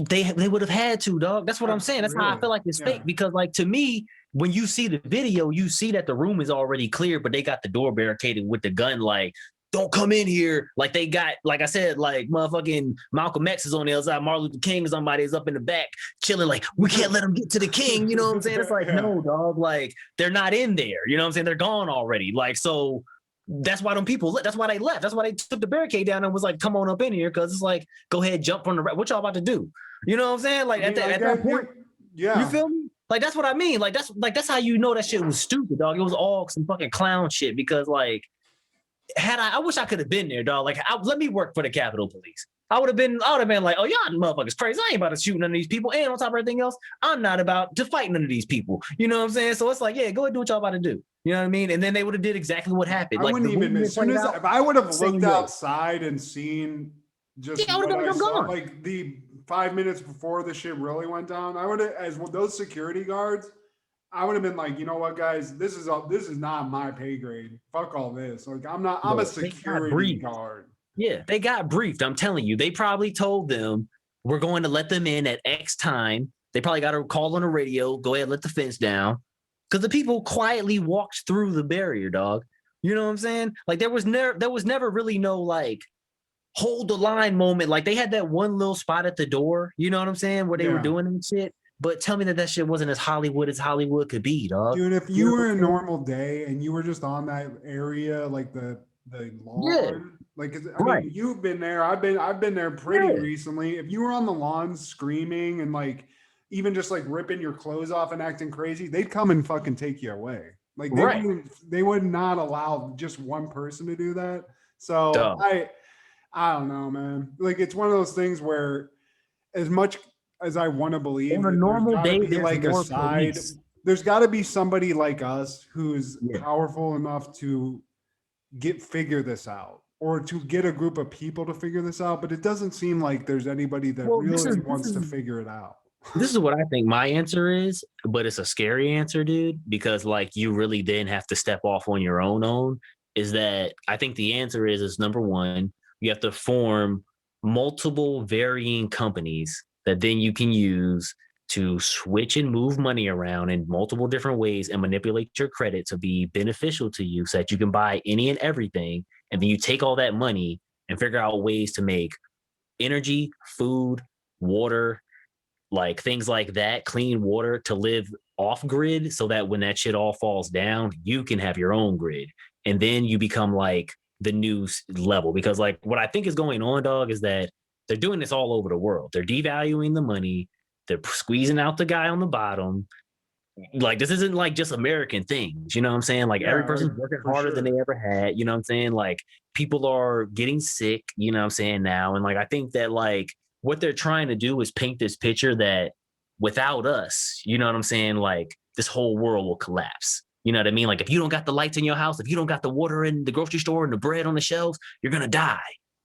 They would have had to, dog. That's what I'm saying. That's how I feel like it's fake, because, like, to me, when you see the video, you see that the room is already clear, but they got the door barricaded with the gun, like, don't come in here. Like, they got, like I said, like, motherfucking Malcolm X is on the other side, Martin Luther King is somebody is up in the back chilling, like, we can't let them get to the king. You know what I'm saying? It's like, no, dog. Like, they're not in there. You know what I'm saying? They're gone already. Like, so that's why them people, that's why they left. That's why they took the barricade down and was like, come on up in here, because it's like, go ahead, jump from the what y'all about to do? You know what I'm saying? Like, at that point, you feel me? Like, that's what I mean. Like, that's how you know that shit was stupid, dog. It was all some fucking clown shit, because, like, I wish I could have been there, dog. Like, let me work for the Capitol Police. I would have been like, oh, y'all motherfuckers crazy. I ain't about to shoot none of these people. And on top of everything else, I'm not about to fight none of these people. You know what I'm saying? So it's like, yeah, go ahead and do what y'all about to do. You know what I mean? And then they would have did exactly what happened. I wouldn't even, as soon as if I would have looked outside and seen just I would have been gone. Like the 5 minutes before the shit really went down, I would have, as those security guards, I would have been like, you know what, guys, this is not my pay grade. Fuck all this. Like, I'm a security guard. Yeah, they got briefed. I'm telling you, they probably told them, we're going to let them in at X time. They probably got a call on the radio, go ahead, let the fence down. Because the people quietly walked through the barrier, dog. You know what I'm saying? Like, there was never really no, like, hold the line moment. Like, they had that one little spot at the door, you know what I'm saying, where they were doing and shit. But tell me that shit wasn't as Hollywood could be, dog. Dude, if you were a normal day and you were just on that area, like the lawn, like I Right. mean, you've been there. I've been there pretty Yeah. recently. If you were on the lawn screaming and like even just like ripping your clothes off and acting crazy, they'd come and fucking take you away. Like Right. they would not allow just one person to do that. So Dog. I don't know, man. Like it's one of those things where as much as I want to believe On a that normal there's gotta day, be there's like a more side, police. there's got to be somebody like us who's Yeah. powerful enough to figure this out or to get a group of people to figure this out. But it doesn't seem like there's anybody that Well, really wants to figure it out. This is what I think my answer is, but it's a scary answer, dude, because like you really then have to step off on your own. Is that I think the answer is number one, you have to form multiple varying companies that then you can use to switch and move money around in multiple different ways and manipulate your credit to be beneficial to you so that you can buy any and everything. And then you take all that money and figure out ways to make energy, food, water, like things like that, clean water to live off grid so that when that shit all falls down, you can have your own grid. And then you become like the new level. Because like what I think is going on, dog, is that they're doing this all over the world. They're devaluing the money. They're squeezing out the guy on the bottom. Like this isn't like just American things, you know what I'm saying? Like every person's working harder than they ever had, you know what I'm saying? Like people are getting sick, you know what I'm saying now. And like I think that like what they're trying to do is paint this picture that without us, you know what I'm saying? Like this whole world will collapse. You know what I mean? Like if you don't got the lights in your house, if you don't got the water in the grocery store and the bread on the shelves, you're gonna die.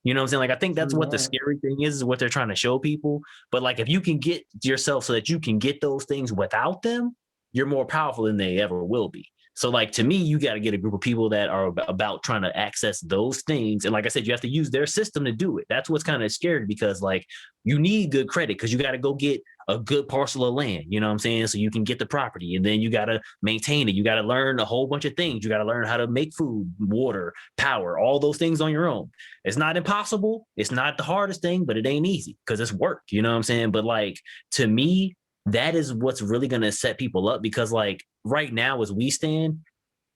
You know what I'm saying? Like I think that's what the scary thing is what they're trying to show people. But like if you can get yourself so that you can get those things without them, you're more powerful than they ever will be. So like to me, you got to get a group of people that are about trying to access those things. And like I said, you have to use their system to do it. That's what's kind of scary because like you need good credit because you got to go get a good parcel of land, you know what I'm saying? So you can get the property and then you got to maintain it. You got to learn a whole bunch of things. You got to learn how to make food, water, power, all those things on your own. It's not impossible. It's not the hardest thing, but it ain't easy because it's work, you know what I'm saying? But like to me, that is what's really going to set people up because like right now as we stand,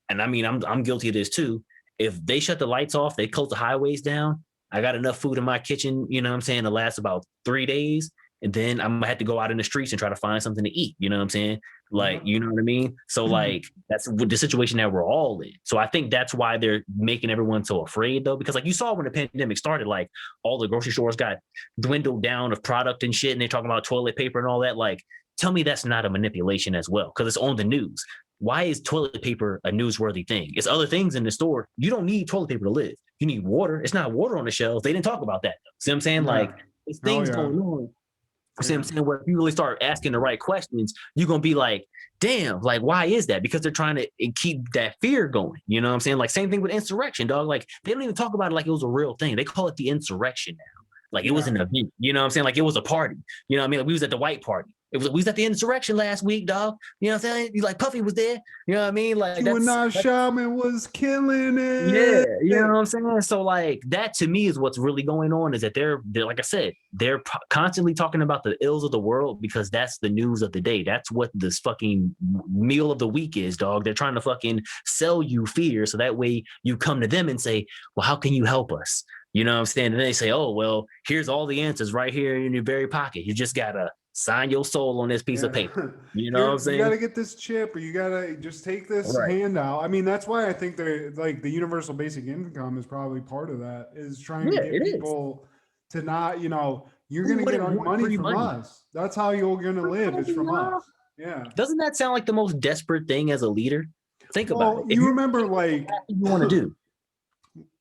and I mean, I'm guilty of this too. If they shut the lights off, they close the highways down. I got enough food in my kitchen, you know what I'm saying, to last about 3 days. And then I'm gonna have to go out in the streets and try to find something to eat. You know what I'm saying? Like, you know what I mean? So like, that's the situation that we're all in. So I think that's why they're making everyone so afraid though, because like you saw when the pandemic started, like all the grocery stores got dwindled down of product and shit. And they're talking about toilet paper and all that. Like, tell me that's not a manipulation as well, because it's on the news. Why is toilet paper a newsworthy thing? It's other things in the store. You don't need toilet paper to live. You need water. It's not water on the shelves. They didn't talk about that. See what I'm saying? Like, there's things going on. See what I'm saying? Where if you really start asking the right questions, you're going to be like, damn, like, why is that? Because they're trying to keep that fear going. You know what I'm saying? Like, same thing with insurrection, dog. Like, they don't even talk about it like it was a real thing. They call it the insurrection now. Like, it was an event. You know what I'm saying? Like, it was a party. You know what I mean? Like, we was at the white party. We was at the insurrection last week, dog. You know what I'm saying? Like Puffy was there. You know what I mean? Like Shaman was killing it. Yeah, you know what I'm saying? So like that to me is what's really going on is that they're like I said, they're constantly talking about the ills of the world because that's the news of the day. That's what this fucking meal of the week is, dog. They're trying to fucking sell you fear so that way you come to them and say, well, how can you help us? You know what I'm saying? And they say, oh, well, here's all the answers right here in your very pocket. You just gotta sign your soul on this piece of paper. You know what I'm saying? You got to get this chip or you got to just take this handout. I mean, that's why I think they're like the universal basic income is probably part of that is trying to get people to not, you know, you're going to get money from us. That's how you're going to live. It's from us. Yeah. Doesn't that sound like the most desperate thing as a leader? Think about it. You remember like you want to do.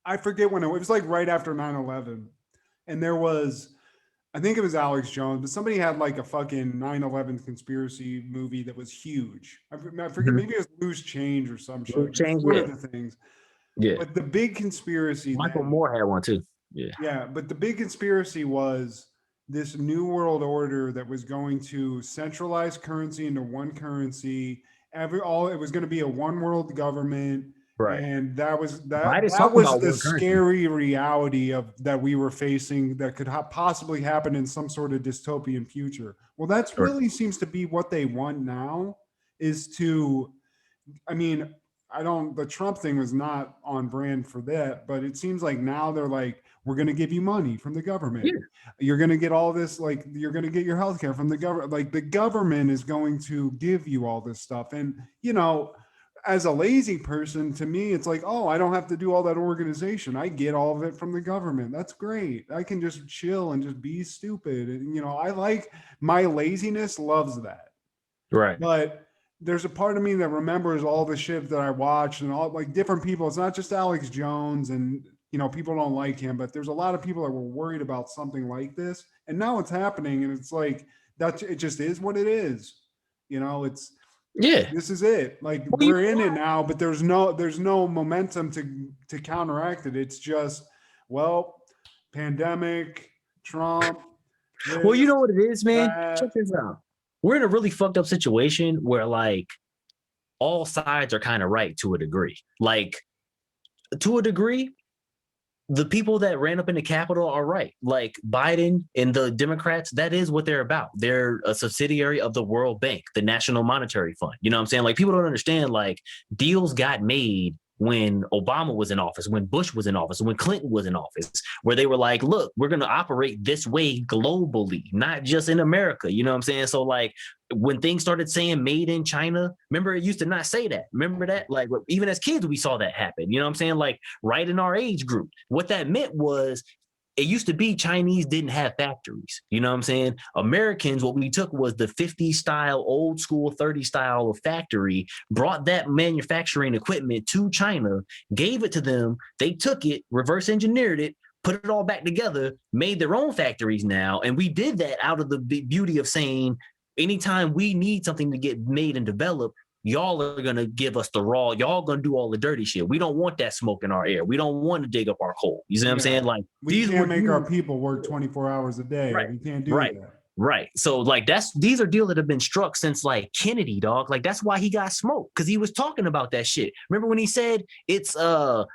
I forget when it was like right after 9/11 and there was I think it was Alex Jones, but somebody had like a fucking 9/11 conspiracy movie that was huge. I forget, maybe it was Loose Change or some shit. One of the things. Yeah. But the big conspiracy. Michael Moore had one too. Yeah. Yeah, but the big conspiracy was this new world order that was going to centralize currency into one currency. It was going to be a one world government. Right. And that was Right, it's that talking was about the world currency. scary reality of that we were facing that could possibly happen in some sort of dystopian future. Well, that's Right. really seems to be what they want now is to, I mean, the Trump thing was not on brand for that, but it seems like now they're like, we're going to give you money from the government. Yeah. You're going to get all this, like, you're going to get your health care from the government. Like, the government is going to give you all this stuff. And, you know, as a lazy person, to me, it's like, oh, I don't have to do all that organization. I get all of it from the government. That's great. I can just chill and just be stupid. And, you know, I like my laziness loves that. Right. But there's a part of me that remembers all the shit that I watched and all like different people. It's not just Alex Jones and, you know, people don't like him, but there's a lot of people that were worried about something like this. And now it's happening. And it's like, it just is what it is. You know, this is it. Like we're in it now, but there's no momentum to counteract it. It's just, well, pandemic, Trump. Well, you know what it is, man? that. Check this out. We're in a really fucked up situation where like all sides are kind of right to a degree. Like to a degree, the people that ran up in the Capitol are right. Like Biden and the Democrats, that is what they're about. They're a subsidiary of the World Bank, the National Monetary Fund. You know what I'm saying? Like people don't understand, like deals got made when Obama was in office, when Bush was in office, when Clinton was in office, where they were like, look, we're going to operate this way globally, not just in America. You know what I'm saying? So like when things started saying made in China, remember it used to not say that. Remember that? Like even as kids, we saw that happen. You know what I'm saying? Like right in our age group. What that meant was it used to be Chinese didn't have factories. You know what I'm saying? Americans, what we took was the 50 style, old school 30 style of factory, brought that manufacturing equipment to China, gave it to them. They took it, reverse engineered it, put it all back together, made their own factories now. And we did that out of the beauty of saying, anytime we need something to get made and developed, y'all are going to give us the raw. Y'all going to do all the dirty shit. We don't want that smoke in our air. We don't want to dig up our coal. You see what I'm saying? Like we can't make our people work 24 hours a day. Right. We can't do that. Right. So like these are deals that have been struck since like Kennedy, dog. Like that's why he got smoked, because he was talking about that shit. Remember when he said it's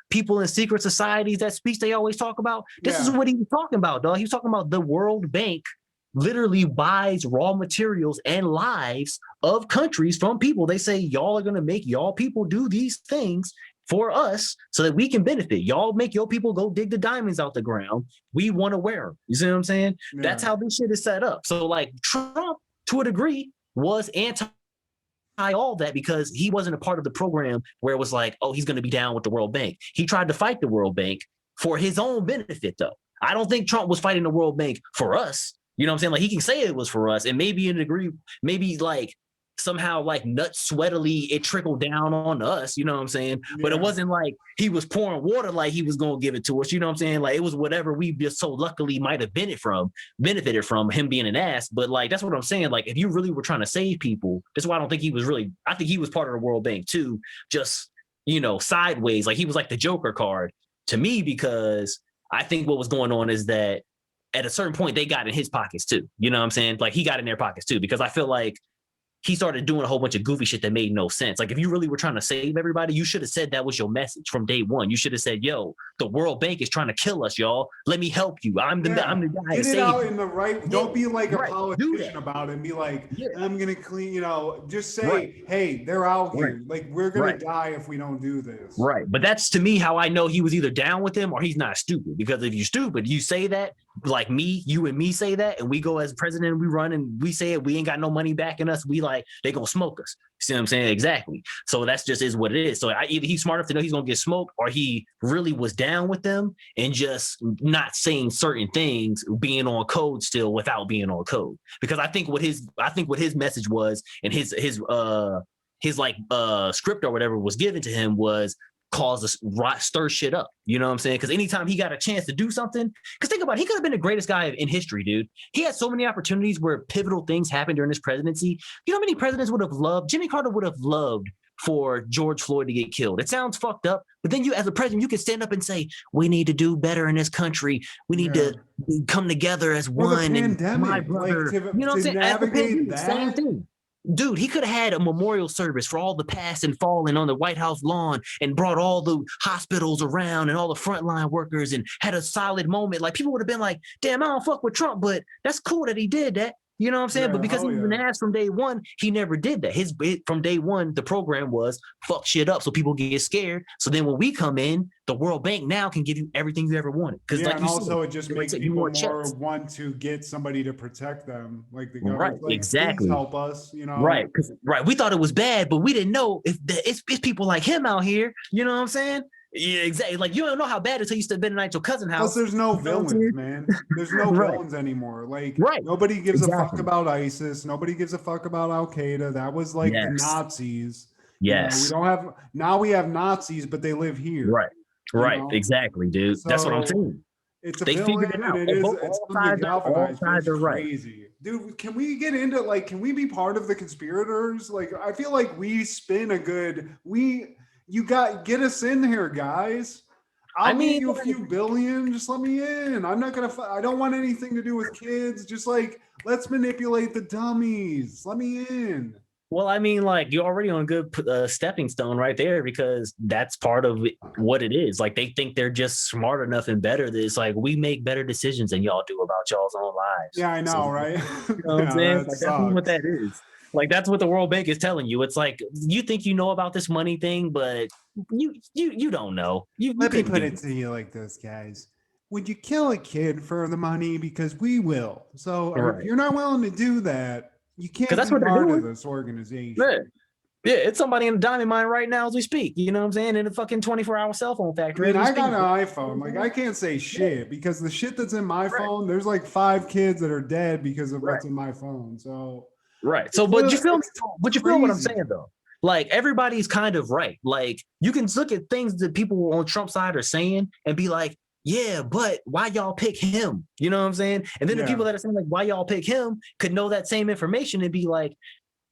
people in secret societies, that speech they always talk about? This is what he was talking about, dog. He was talking about the World Bank literally buys raw materials and lives of countries from people. They say, y'all are going to make y'all people do these things for us so that we can benefit. Y'all make your people go dig the diamonds out the ground. We want to wear them. You see what I'm saying? Yeah. That's how this shit is set up. So like Trump, to a degree, was anti all that because he wasn't a part of the program where it was like, oh, he's going to be down with the World Bank. He tried to fight the World Bank for his own benefit, though. I don't think Trump was fighting the World Bank for us. You know what I'm saying? Like he can say it was for us, and maybe in a degree, maybe like somehow like nuts sweatily it trickled down on us. You know what I'm saying? Yeah. But it wasn't like he was pouring water like he was going to give it to us. You know what I'm saying? Like it was whatever we just so luckily might have benefited from him being an ass. But like that's what I'm saying. Like if you really were trying to save people, that's why I don't think he was really. I think he was part of the World Bank too, just sideways. Like he was like the Joker card to me, because I think what was going on is that at a certain point, they got in his pockets too. You know what I'm saying? Like he got in their pockets too, because I feel like he started doing a whole bunch of goofy shit that made no sense. Like if you really were trying to save everybody, you should have said that was your message from day one. You should have said, yo, the World Bank is trying to kill us, y'all. Let me help you. I'm the guy to save you. Get it out in the right. Don't be like a politician about it and be like, I'm going to clean, just say, hey, they're out here. Like we're going to die if we don't do this. Right. But that's to me how I know he was either down with him or he's not stupid. Because if you're stupid, you say that, like me, you and me say that, and we go as president, we run and we say it, we ain't got no money backing us. We like, they gonna smoke us. You see what I'm saying? Exactly. So that's just is what it is. So either he's smart enough to know he's gonna get smoked, or he really was down with them and just not saying certain things, being on code still without being on code. Because I think what his message was, and his script or whatever was given to him was cause us stir shit up. You know what I'm saying? Because anytime he got a chance to do something, because think about it, he could have been the greatest guy in history, dude. He had so many opportunities where pivotal things happened during his presidency. You know how many presidents would have loved? Jimmy Carter would have loved for George Floyd to get killed. It sounds fucked up, but then you, as a president, you can stand up and say, we need to do better in this country. We need to come together as one. And my brother, you know what I'm saying? Navigate that, same thing. Dude, he could have had a memorial service for all the past and fallen on the White House lawn and brought all the hospitals around and all the frontline workers and had a solid moment. Like people would have been like, damn, I don't fuck with Trump, but that's cool that he did that. You know what I'm saying? Yeah, but because hell he was an yeah. ass from day one, he never did that. From day one, the program was fuck shit up so people get scared. So then when we come in, the World Bank now can give you everything you ever wanted. Because Yeah, like and you also said, it just like makes you people want more checks. want to get somebody to protect them. Like the government, Right, like, exactly. please help us, you know. Right, right. We thought it was bad, but we didn't know if it's people like him out here. You know what I'm saying? Yeah, exactly. Like you don't know how bad it until you spend the night at your cousin's house. Plus, there's no You know what I'm villains, saying? man. There's no Right. villains anymore. Like Right. nobody gives a fuck Exactly. about ISIS. Nobody gives a fuck about Al Qaeda. That was like the Yes. Nazis. You know, Yes. we don't have now. We have Nazis, but they live here. Right. you Right. know? Exactly, dude. That's what I'm So saying. it's a They villain, figured it out. and it's All something sides galvanized. But it's are right. crazy, dude. Can we get into like? Can we be part of the conspirators? Like, I feel like we spin a good. You get us in here, guys. I'll give you a few billion. Just let me in. I'm not gonna. I don't want anything to do with kids. Just like let's manipulate the dummies. Let me in. Well, I mean, like you're already on a good stepping stone right there because that's part of what it is. Like they think they're just smart enough and better. That it's like we make better decisions than y'all do about y'all's own lives. Yeah, I know, So, right? You know what I'm saying? That Like, that's what sucks. that is. Like that's what the World Bank is telling you. It's like you think you know about this money thing, but you don't know. Let me put it to you like this, guys. Would you kill a kid for the money? Because we will. So Right. if you're not willing to do that, you can't 'Cause that's be what they're part of doing. this organization. Yeah. Yeah, it's somebody in the diamond mine right now as we speak. You know what I'm saying? In a fucking 24-hour cell phone I factory. mean, as we I got speak. an iPhone. Like, I can't say shit because the shit that's in my phone, there's like 5 kids that are dead because of what's in my phone. So, Right. So, but you feel what I'm crazy. saying though? Like everybody's kind of right. Like you can look at things that people on Trump's side are saying and be like, yeah, but why y'all pick him? You know what I'm saying? And then the people that are saying like, why y'all pick him could know that same information and be like,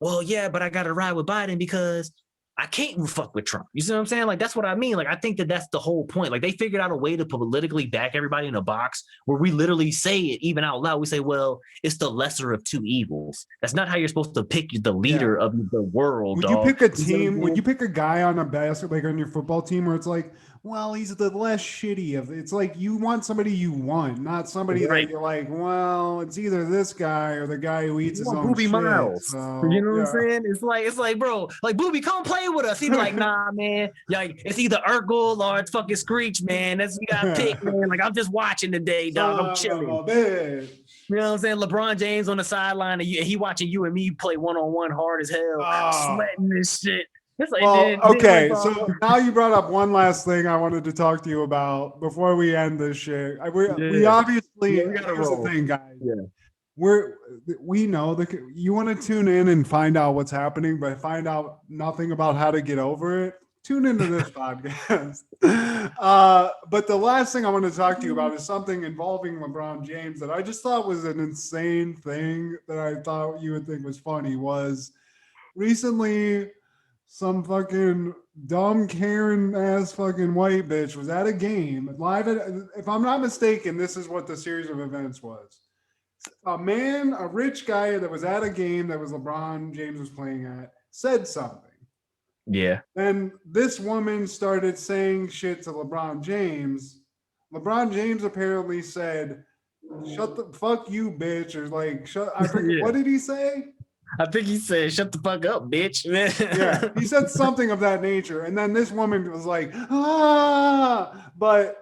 well, yeah, but I got to ride with Biden because I can't fuck with Trump. You see what I'm saying? Like, that's what I mean. Like, I think that's the whole point. Like, they figured out a way to politically back everybody in a box where we literally say it even out loud. We say, well, it's the lesser of two evils. That's not how you're supposed to pick the leader of the world. Would you pick a team? Would you pick a guy on a basketball, like on your football team, where it's like, well, he's the less shitty of? It's like you want somebody you want, not somebody that you're like, well, it's either this guy or the guy who eats his own Booby shit. Miles. So, you know what I'm saying? It's like, bro, like Booby, come play with us. He'd be like, nah, man. Like, it's either Urkel or it's fucking Screech, man. That's you gotta pick, man. Like, I'm just watching today, dog. I'm chilling. You know what I'm saying? LeBron James on the sideline, and he watching you and me play one-on-one hard as hell, sweating this shit. It's like, okay, so now you brought up one last thing I wanted to talk to you about before we end this shit. We obviously, here's the thing, guys. We know that you want to tune in and find out what's happening, but find out nothing about how to get over it. Tune into this podcast. But the last thing I want to talk to you about is something involving LeBron James that I just thought was an insane thing that I thought you would think was funny. Was recently some fucking dumb Karen ass fucking white bitch was at a game live at, if I'm not mistaken, this is what the series of events was. A rich guy that was at a game that was LeBron James was playing at said something. Yeah. Then this woman started saying shit to LeBron James. LeBron James apparently said, "Shut the fuck you, bitch," or like, "Shut." I forget, what did he say? I think he said, "Shut the fuck up, bitch." Yeah, he said something of that nature, and then this woman was like, "Ah!" But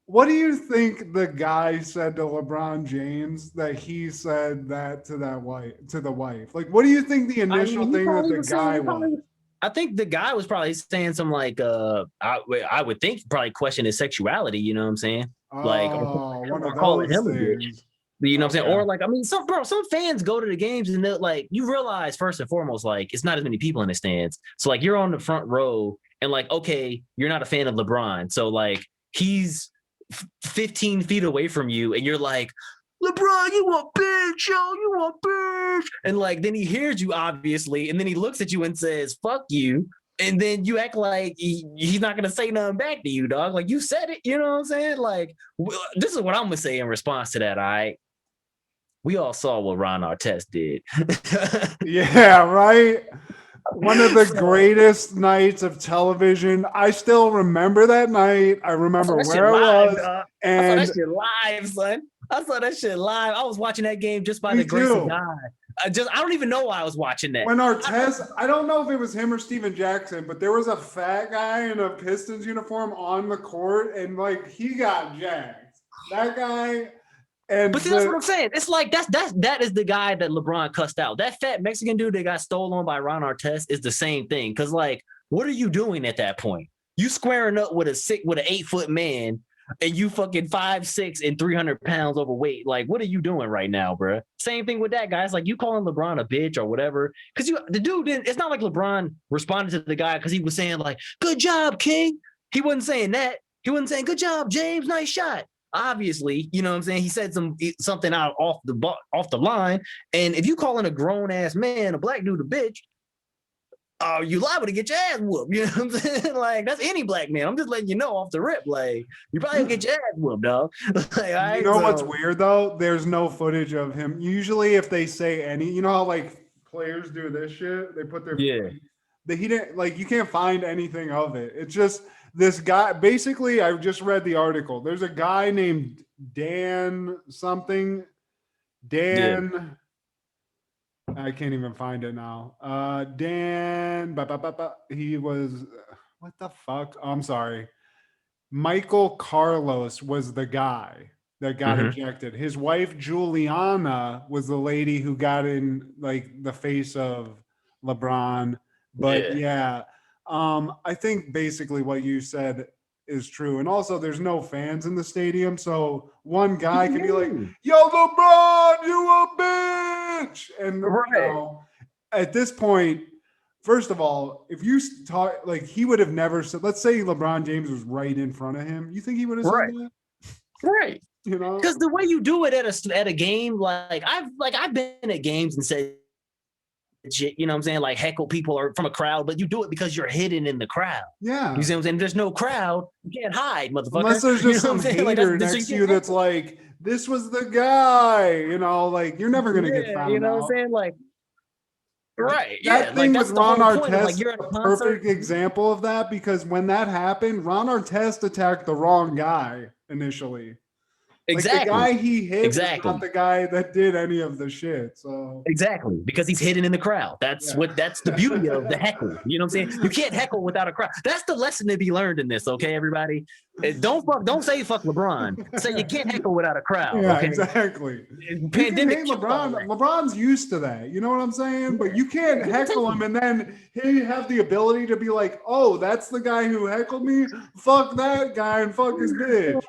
what do you think the guy said to LeBron James that he said that to the wife? Like, what do you think the initial thing that the guy was? I think the guy was probably saying some like I would think probably question his sexuality, you know what I'm saying? Like or calling him a bitch. You know what I'm saying? Or like, I mean, some fans go to the games and they're like, you realize first and foremost, like it's not as many people in the stands. So like you're on the front row and like, okay, you're not a fan of LeBron. So like he's 15 feet away from you and you're like, LeBron, you a bitch, yo, you a bitch. And like, then he hears you obviously, and then he looks at you and says, fuck you. And then you act like he's not going to say nothing back to you, dog. Like you said it, you know what I'm saying? Like, this is what I'm going to say in response to that, all right? we all saw what Ron Artest did. Yeah, right. One of the greatest nights of television. I still remember that night. I remember where I was. Dog. And I saw that shit live, son. I saw that shit live. I was watching that game just by Me the grace too. of God. I don't even know why I was watching that. when Artest, I don't know if it was him or Steven Jackson, but there was a fat guy in a Pistons uniform on the court, and like he got jacked. That guy. And But see, that's what I'm saying. It's like that is the guy that LeBron cussed out. That fat Mexican dude that got stolen by Ron Artest is the same thing. Because like, what are you doing at that point? You squaring up with an 8-foot man, and you fucking 5'6" and 300 pounds overweight. Like, what are you doing right now, bro? Same thing with that guy. It's like you calling LeBron a bitch or whatever. Because the dude didn't. It's not like LeBron responded to the guy because he was saying like, "Good job, King." He wasn't saying that. He wasn't saying, "Good job, James. Nice shot." Obviously, you know what I'm saying? He said something out off the line. And if you calling a grown ass man, a black dude, a bitch, you liable to get your ass whooped. You know what I'm saying? Like, that's any black man. I'm just letting you know off the rip. Like, you probably gonna get your ass whooped, dog. Like, you know what's weird though? There's no footage of him. Usually, if they say any, you know how like players do this shit, they put their Yeah. He didn't like. You can't find anything of it. It's just this guy. Basically, I just read the article. There's a guy named Dan something. Dan. Yeah. I can't even find it now. Dan. He was. What the fuck? I'm sorry. Michael Carlos was the guy that got ejected. His wife Juliana was the lady who got in like the face of LeBron. But yeah, I think basically what you said is true. And also there's no fans in the stadium. So one guy can be like, "Yo, LeBron, you a bitch." And you know, at this point, first of all, if you talk like he would have never said, let's say LeBron James was right in front of him, you think he would have said that? Right. You know, because the way you do it at a game, I've been at games and said shit, you know what I'm saying? Like heckle people or from a crowd, but you do it because you're hidden in the crowd. Yeah. You see what I'm saying? There's no crowd, you can't hide, motherfucker. Unless there's just some hater next to you that's heckle. like, this was the guy, you know, like you're never gonna get found You know out. what I'm saying? Like, right. That thing with Ron Artest, like you're at a perfect example of that, because when that happened, Ron Artest attacked the wrong guy initially. Exactly. Like the guy he hit was not the guy that did any of the shit. So exactly, because he's hidden in the crowd. That's the beauty of the heckle. You know what I'm saying? You can't heckle without a crowd. That's the lesson to be learned in this, okay, everybody? Don't say fuck LeBron. Say you can't heckle without a crowd. Yeah, okay? Exactly. Pandemic. LeBron's used to that. You know what I'm saying? But you can't heckle him and then he have the ability to be like, "Oh, that's the guy who heckled me. Fuck that guy and fuck his bitch."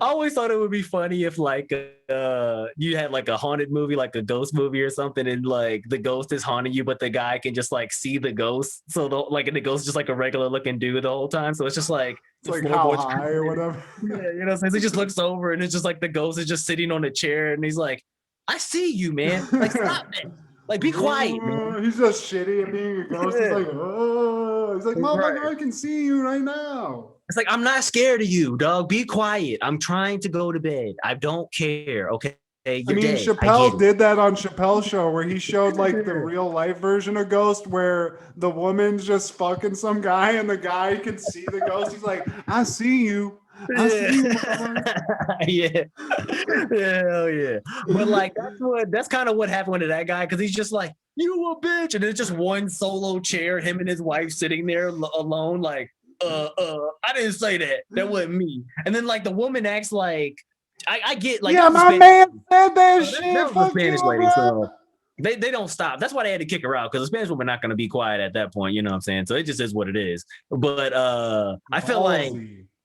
I always thought it would be funny if like you had like a haunted movie, like a ghost movie or something, and like the ghost is haunting you, but the guy can just like see the ghost. So and the ghost is just like a regular looking dude the whole time. So it's just like it's like how high or whatever. Yeah, you know what I'm saying? So he just looks over and it's just like the ghost is just sitting on a chair and he's like, "I see you, man. Like stop it. Like be quiet, man." He's just shitty at being a ghost. He's like, "Oh," he's like, "Motherfucker, I can see you right now." It's like, "I'm not scared of you, dog. Be quiet. I'm trying to go to bed. I don't care. Okay. You're dead. Chappelle did that on Chappelle's show where he showed like the real life version of Ghost where the woman's just fucking some guy and the guy can see the ghost. He's like, "I see you. I see you." Yeah. Hell yeah. But like that's kind of what happened to that guy, because he's just like, "You a bitch," and it's just one solo chair, him and his wife sitting there alone, like, I didn't say that. That wasn't me. And then like the woman acts like I get like, yeah, my man said that shit. That was the Spanish lady, so they don't stop. That's why they had to kick her out, because the Spanish woman not going to be quiet at that point. You know what I'm saying? So it just is what it is. But I feel like,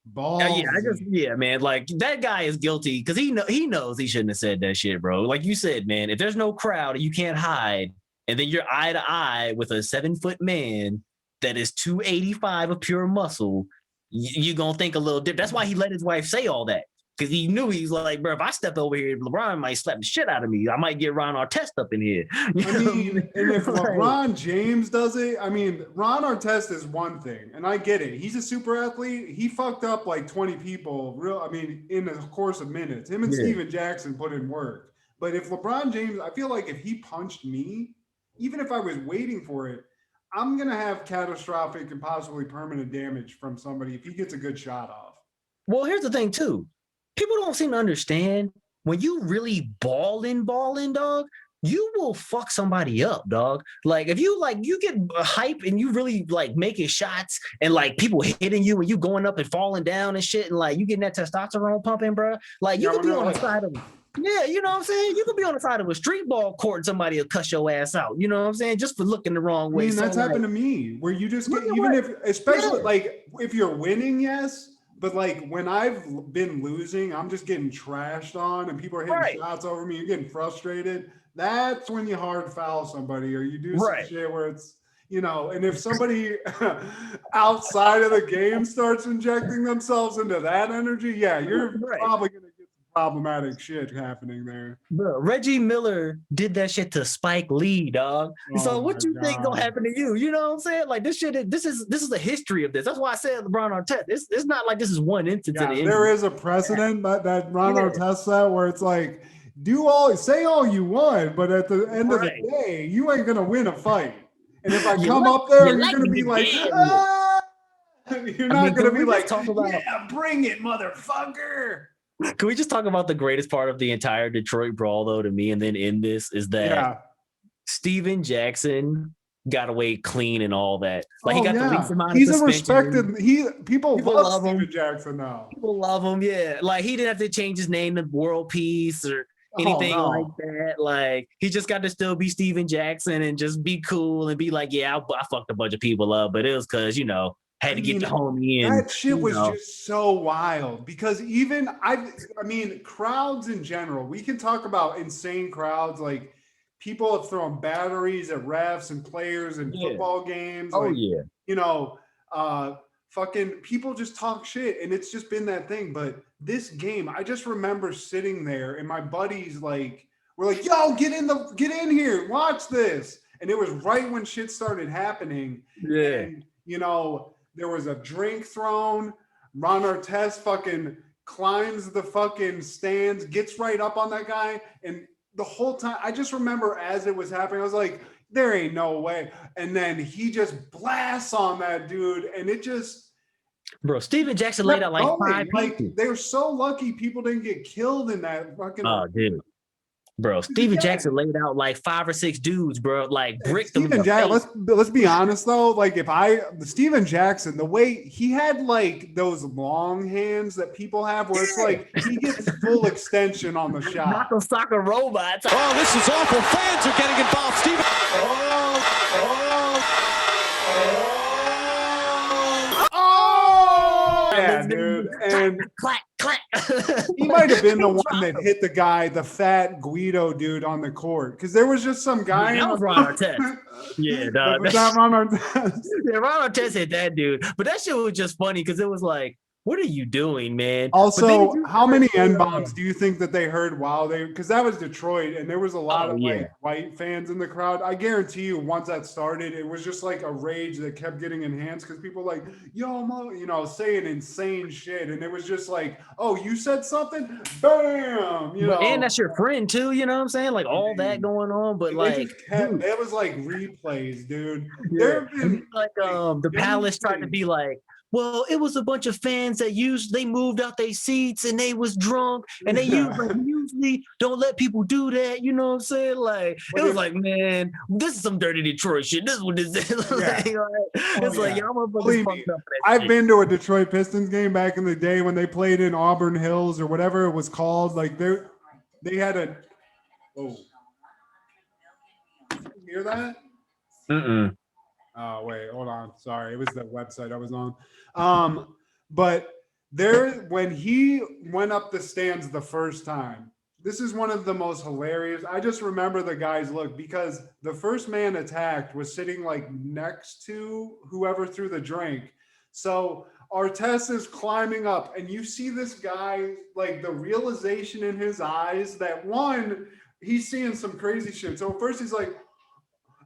man, like that guy is guilty because he knows he shouldn't have said that shit, bro. Like you said, man, if there's no crowd and you can't hide, and then you're eye to eye with a 7-foot man that is 285 of pure muscle, you're gonna think a little different. That's why he let his wife say all that. Because he knew, he's like, bro, if I step over here, LeBron might slap the shit out of me. I might get Ron Artest up in here. And if LeBron James does it, Ron Artest is one thing, and I get it. He's a super athlete. He fucked up like 20 people, in the course of minutes. Him and Steven Jackson put in work. But if LeBron James, I feel like if he punched me, even if I was waiting for it, I'm going to have catastrophic and possibly permanent damage from somebody if he gets a good shot off. Well, here's the thing too. People don't seem to understand when you really balling, dog, you will fuck somebody up, dog. Like if you get hype and you really like making shots and like people hitting you and you going up and falling down and shit and like you getting that testosterone pumping, bro. Like you could be on the side of yeah, you know what I'm saying? You could be on the side of a street ball court and somebody will cuss your ass out. You know what I'm saying? Just for looking the wrong way. I mean, that's happened to me where you just get, even if, especially like if you're winning, yes. But like when I've been losing, I'm just getting trashed on and people are hitting shots over me. You're getting frustrated. That's when you hard foul somebody or you do some shit where it's, you know, and if somebody outside of the game starts injecting themselves into that energy, yeah, you're probably going to get some problematic shit happening there. Bro, Reggie Miller did that shit to Spike Lee, dog. So what you think gonna happen to you? You know what I'm saying? Like this shit, this is the history of this. That's why I said LeBron Artest. It's not like this is one instance. Yeah, there is a precedent that Ron Artest said where it's like, say all you want, but at the end of the day, you ain't gonna win a fight. And if I come up there, you're gonna be like, you're not gonna be like, yeah, bring it, motherfucker. Can we just talk about the greatest part of the entire Detroit brawl, though, to me, and then end this is that Steven Jackson got away clean and all that. Like he got the least amount of He's suspension. a respected. People love Steven Jackson now. People love him, yeah. Like he didn't have to change his name to World Peace or anything like that. Like he just got to still be Steven Jackson and just be cool and be like, yeah, I fucked a bunch of people up, but it was because had to get the homie in. That shit was just so wild because even I mean, crowds in general, we can talk about insane crowds. Like people have thrown batteries at refs and players in football games. Fucking people just talk shit and it's just been that thing. But this game, I just remember sitting there and my buddies were like, yo, get in here, watch this. And it was right when shit started happening. Yeah. And, there was a drink thrown. Ron Artest fucking climbs the fucking stands, gets right up on that guy. And the whole time, I just remember as it was happening, I was like, there ain't no way. And then he just blasts on that dude. And it just... Bro, Steven Jackson laid out like 5 people. They were so lucky people didn't get killed in that fucking... Oh, dude. Bro, Steven Jackson laid out like 5 or 6 dudes, bro. Like bricked them. Let's be honest though. Like Steven Jackson, the way he had like those long hands that people have, where it's like he gets full extension on the shot. Not the soccer robots. Oh, this is awful. Fans are getting involved. Steven. Yeah, dude. And clack. He might have been the one that hit the fat Guido dude on the court. Because there was just some guy. That was Ron Artest. Yeah, dog. Was that Ron Artest? Yeah, Ron Artest hit that dude. But that shit was just funny because it was like, what are you doing, man? Also, how many N-bombs do you think that they heard because that was Detroit and there was a lot of white fans in the crowd. I guarantee you once that started, it was just like a rage that kept getting enhanced because people like, yo, saying insane shit. And it was just like, oh, you said something? Bam! And that's your friend too, you know what I'm saying? Like all that going on, but it was like replays, dude. Yeah. There have been the Palace tried to be like, well, it was a bunch of fans that they moved out their seats and they was drunk and they usually don't let people do that. You know what I'm saying? Like it was like, man, this is some dirty Detroit shit. This is what this is. Y'all motherfuckers fucked up. I've been to a Detroit Pistons game back in the day when they played in Auburn Hills or whatever it was called. Like they had a. Oh, you hear that? Mm-mm. Oh, wait, hold on. Sorry. It was the website I was on. But when he went up the stands the first time, this is one of the most hilarious. I just remember the guy's look because the first man attacked was sitting like next to whoever threw the drink. So Artest is climbing up and you see this guy, like the realization in his eyes that he's seeing some crazy shit. So first he's like,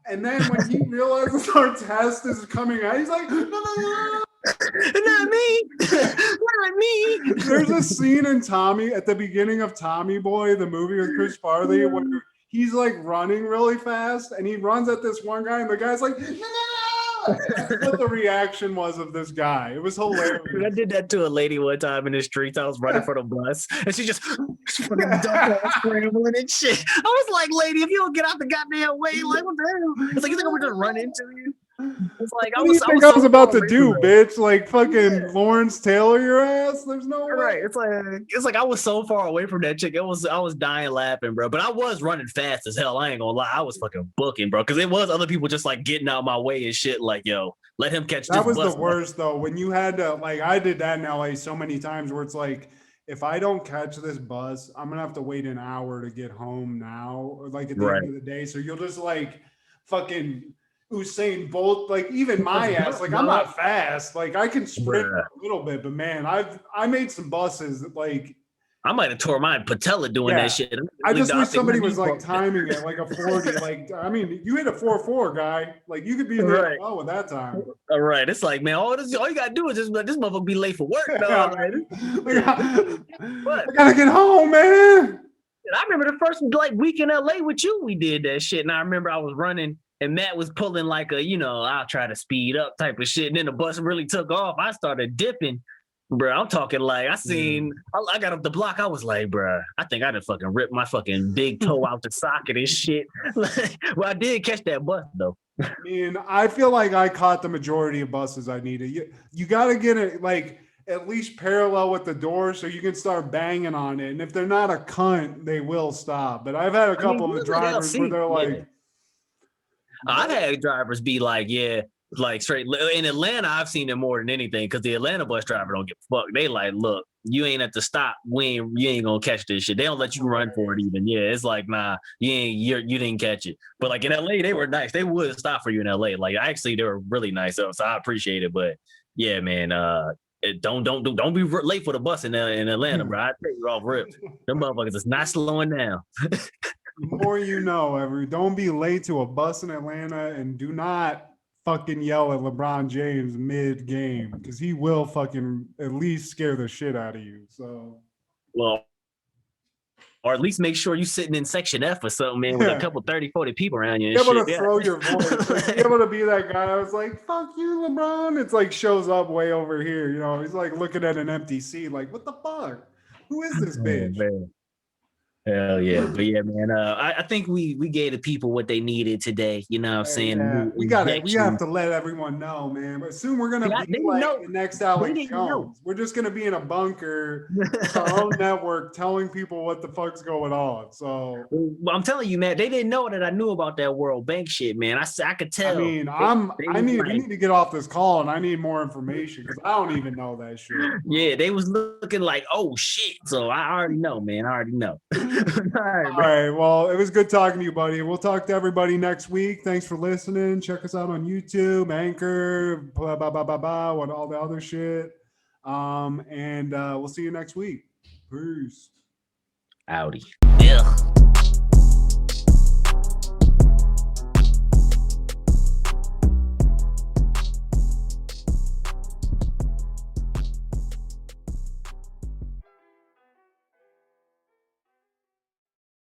and then when he realizes Artest is coming out, he's like, no. Not me. Not me. There's a scene in Tommy at the beginning of Tommy Boy, the movie with Chris Farley, where he's like running really fast and he runs at this one guy and the guy's like, no! That's what the reaction was of this guy. It was hilarious. I did that to a lady one time in the streets. I was running for the bus and she just fucking ducked off, scrambling and shit. I was like, lady, if you don't get out the goddamn way, like, what the hell? It's like, you think I'm gonna just run into you? It's like, What do you think I was about to do, bitch? Like fucking Lawrence Taylor your ass? There's no way. Right. It's like I was so far away from that chick. I was dying laughing, bro. But I was running fast as hell. I ain't gonna lie. I was fucking booking, bro. Because it was other people just like getting out my way and shit. Like, yo, let him catch this. That was bus, the worst though. When you had to, like, I did that in LA so many times where it's like, if I don't catch this bus, I'm gonna have to wait an hour to get home now, or like at the end of the day. So you'll just like fucking Usain Bolt, like even my ass, like I'm not fast, like I can sprint a little bit, but man, I made some buses that like I might have tore my patella doing that shit. I just wish somebody was like timing it like a 40. Like, I mean, you hit a 4.4 guy, like you could be there well with that time. All right, it's like, man, all you gotta do is just let this motherfucker be late for work, dog. I gotta get home, man. I remember the first like week in LA with you, we did that shit, and I remember I was running. And Matt was pulling like a, I'll try to speed up type of shit. And then the bus really took off. I started dipping. Bro, I'm talking like I got up the block. I was like, bro, I think I done fucking ripped my fucking big toe out the socket and shit. Well, I did catch that bus though. I mean, I feel like I caught the majority of buses I needed. You got to get it like at least parallel with the door so you can start banging on it. And if they're not a cunt, they will stop. But I've had a couple of drivers where they're like, I've had drivers be like, like straight in Atlanta. I've seen it more than anything because the Atlanta bus driver don't give a fuck. They like, look, you ain't at the stop. You ain't gonna catch this shit. They don't let you run for it even. Yeah, it's like, nah, you didn't catch it. But like in LA, they were nice. They would stop for you in LA. Like actually, they were really nice. So I appreciate it. But yeah, man, don't be late for the bus in Atlanta, bro. I tell you off rip. Them motherfuckers is not slowing down. The more you know, don't be late to a bus in Atlanta and do not fucking yell at LeBron James mid-game because he will fucking at least scare the shit out of you. So, well, or at least make sure you're sitting in section F or something, man, with a couple 30, 40 people around you. And be able to throw your voice. Like, be able to be that guy. I was like, fuck you, LeBron. It's like shows up way over here. He's like looking at an empty seat like, what the fuck? Who is this bitch? Man. Hell yeah. But yeah, man, I think we gave the people what they needed today. You know what I'm saying? Yeah. We have to let everyone know, man. But soon we're going to be like the next Alex Jones. We're just going to be in a bunker, our own network, telling people what the fuck's going on. So well, I'm telling you, man, they didn't know that I knew about that World Bank shit, man. I could tell. I mean, we need to get off this call and I need more information because I don't even know that shit. Yeah, they was looking like, oh shit. So I already know, man. I already know. All right. Well, it was good talking to you, buddy. We'll talk to everybody next week. Thanks for listening. Check us out on YouTube, Anchor, blah, blah, blah, blah, blah, what all the other shit. And we'll see you next week. Peace. Howdy. Yeah.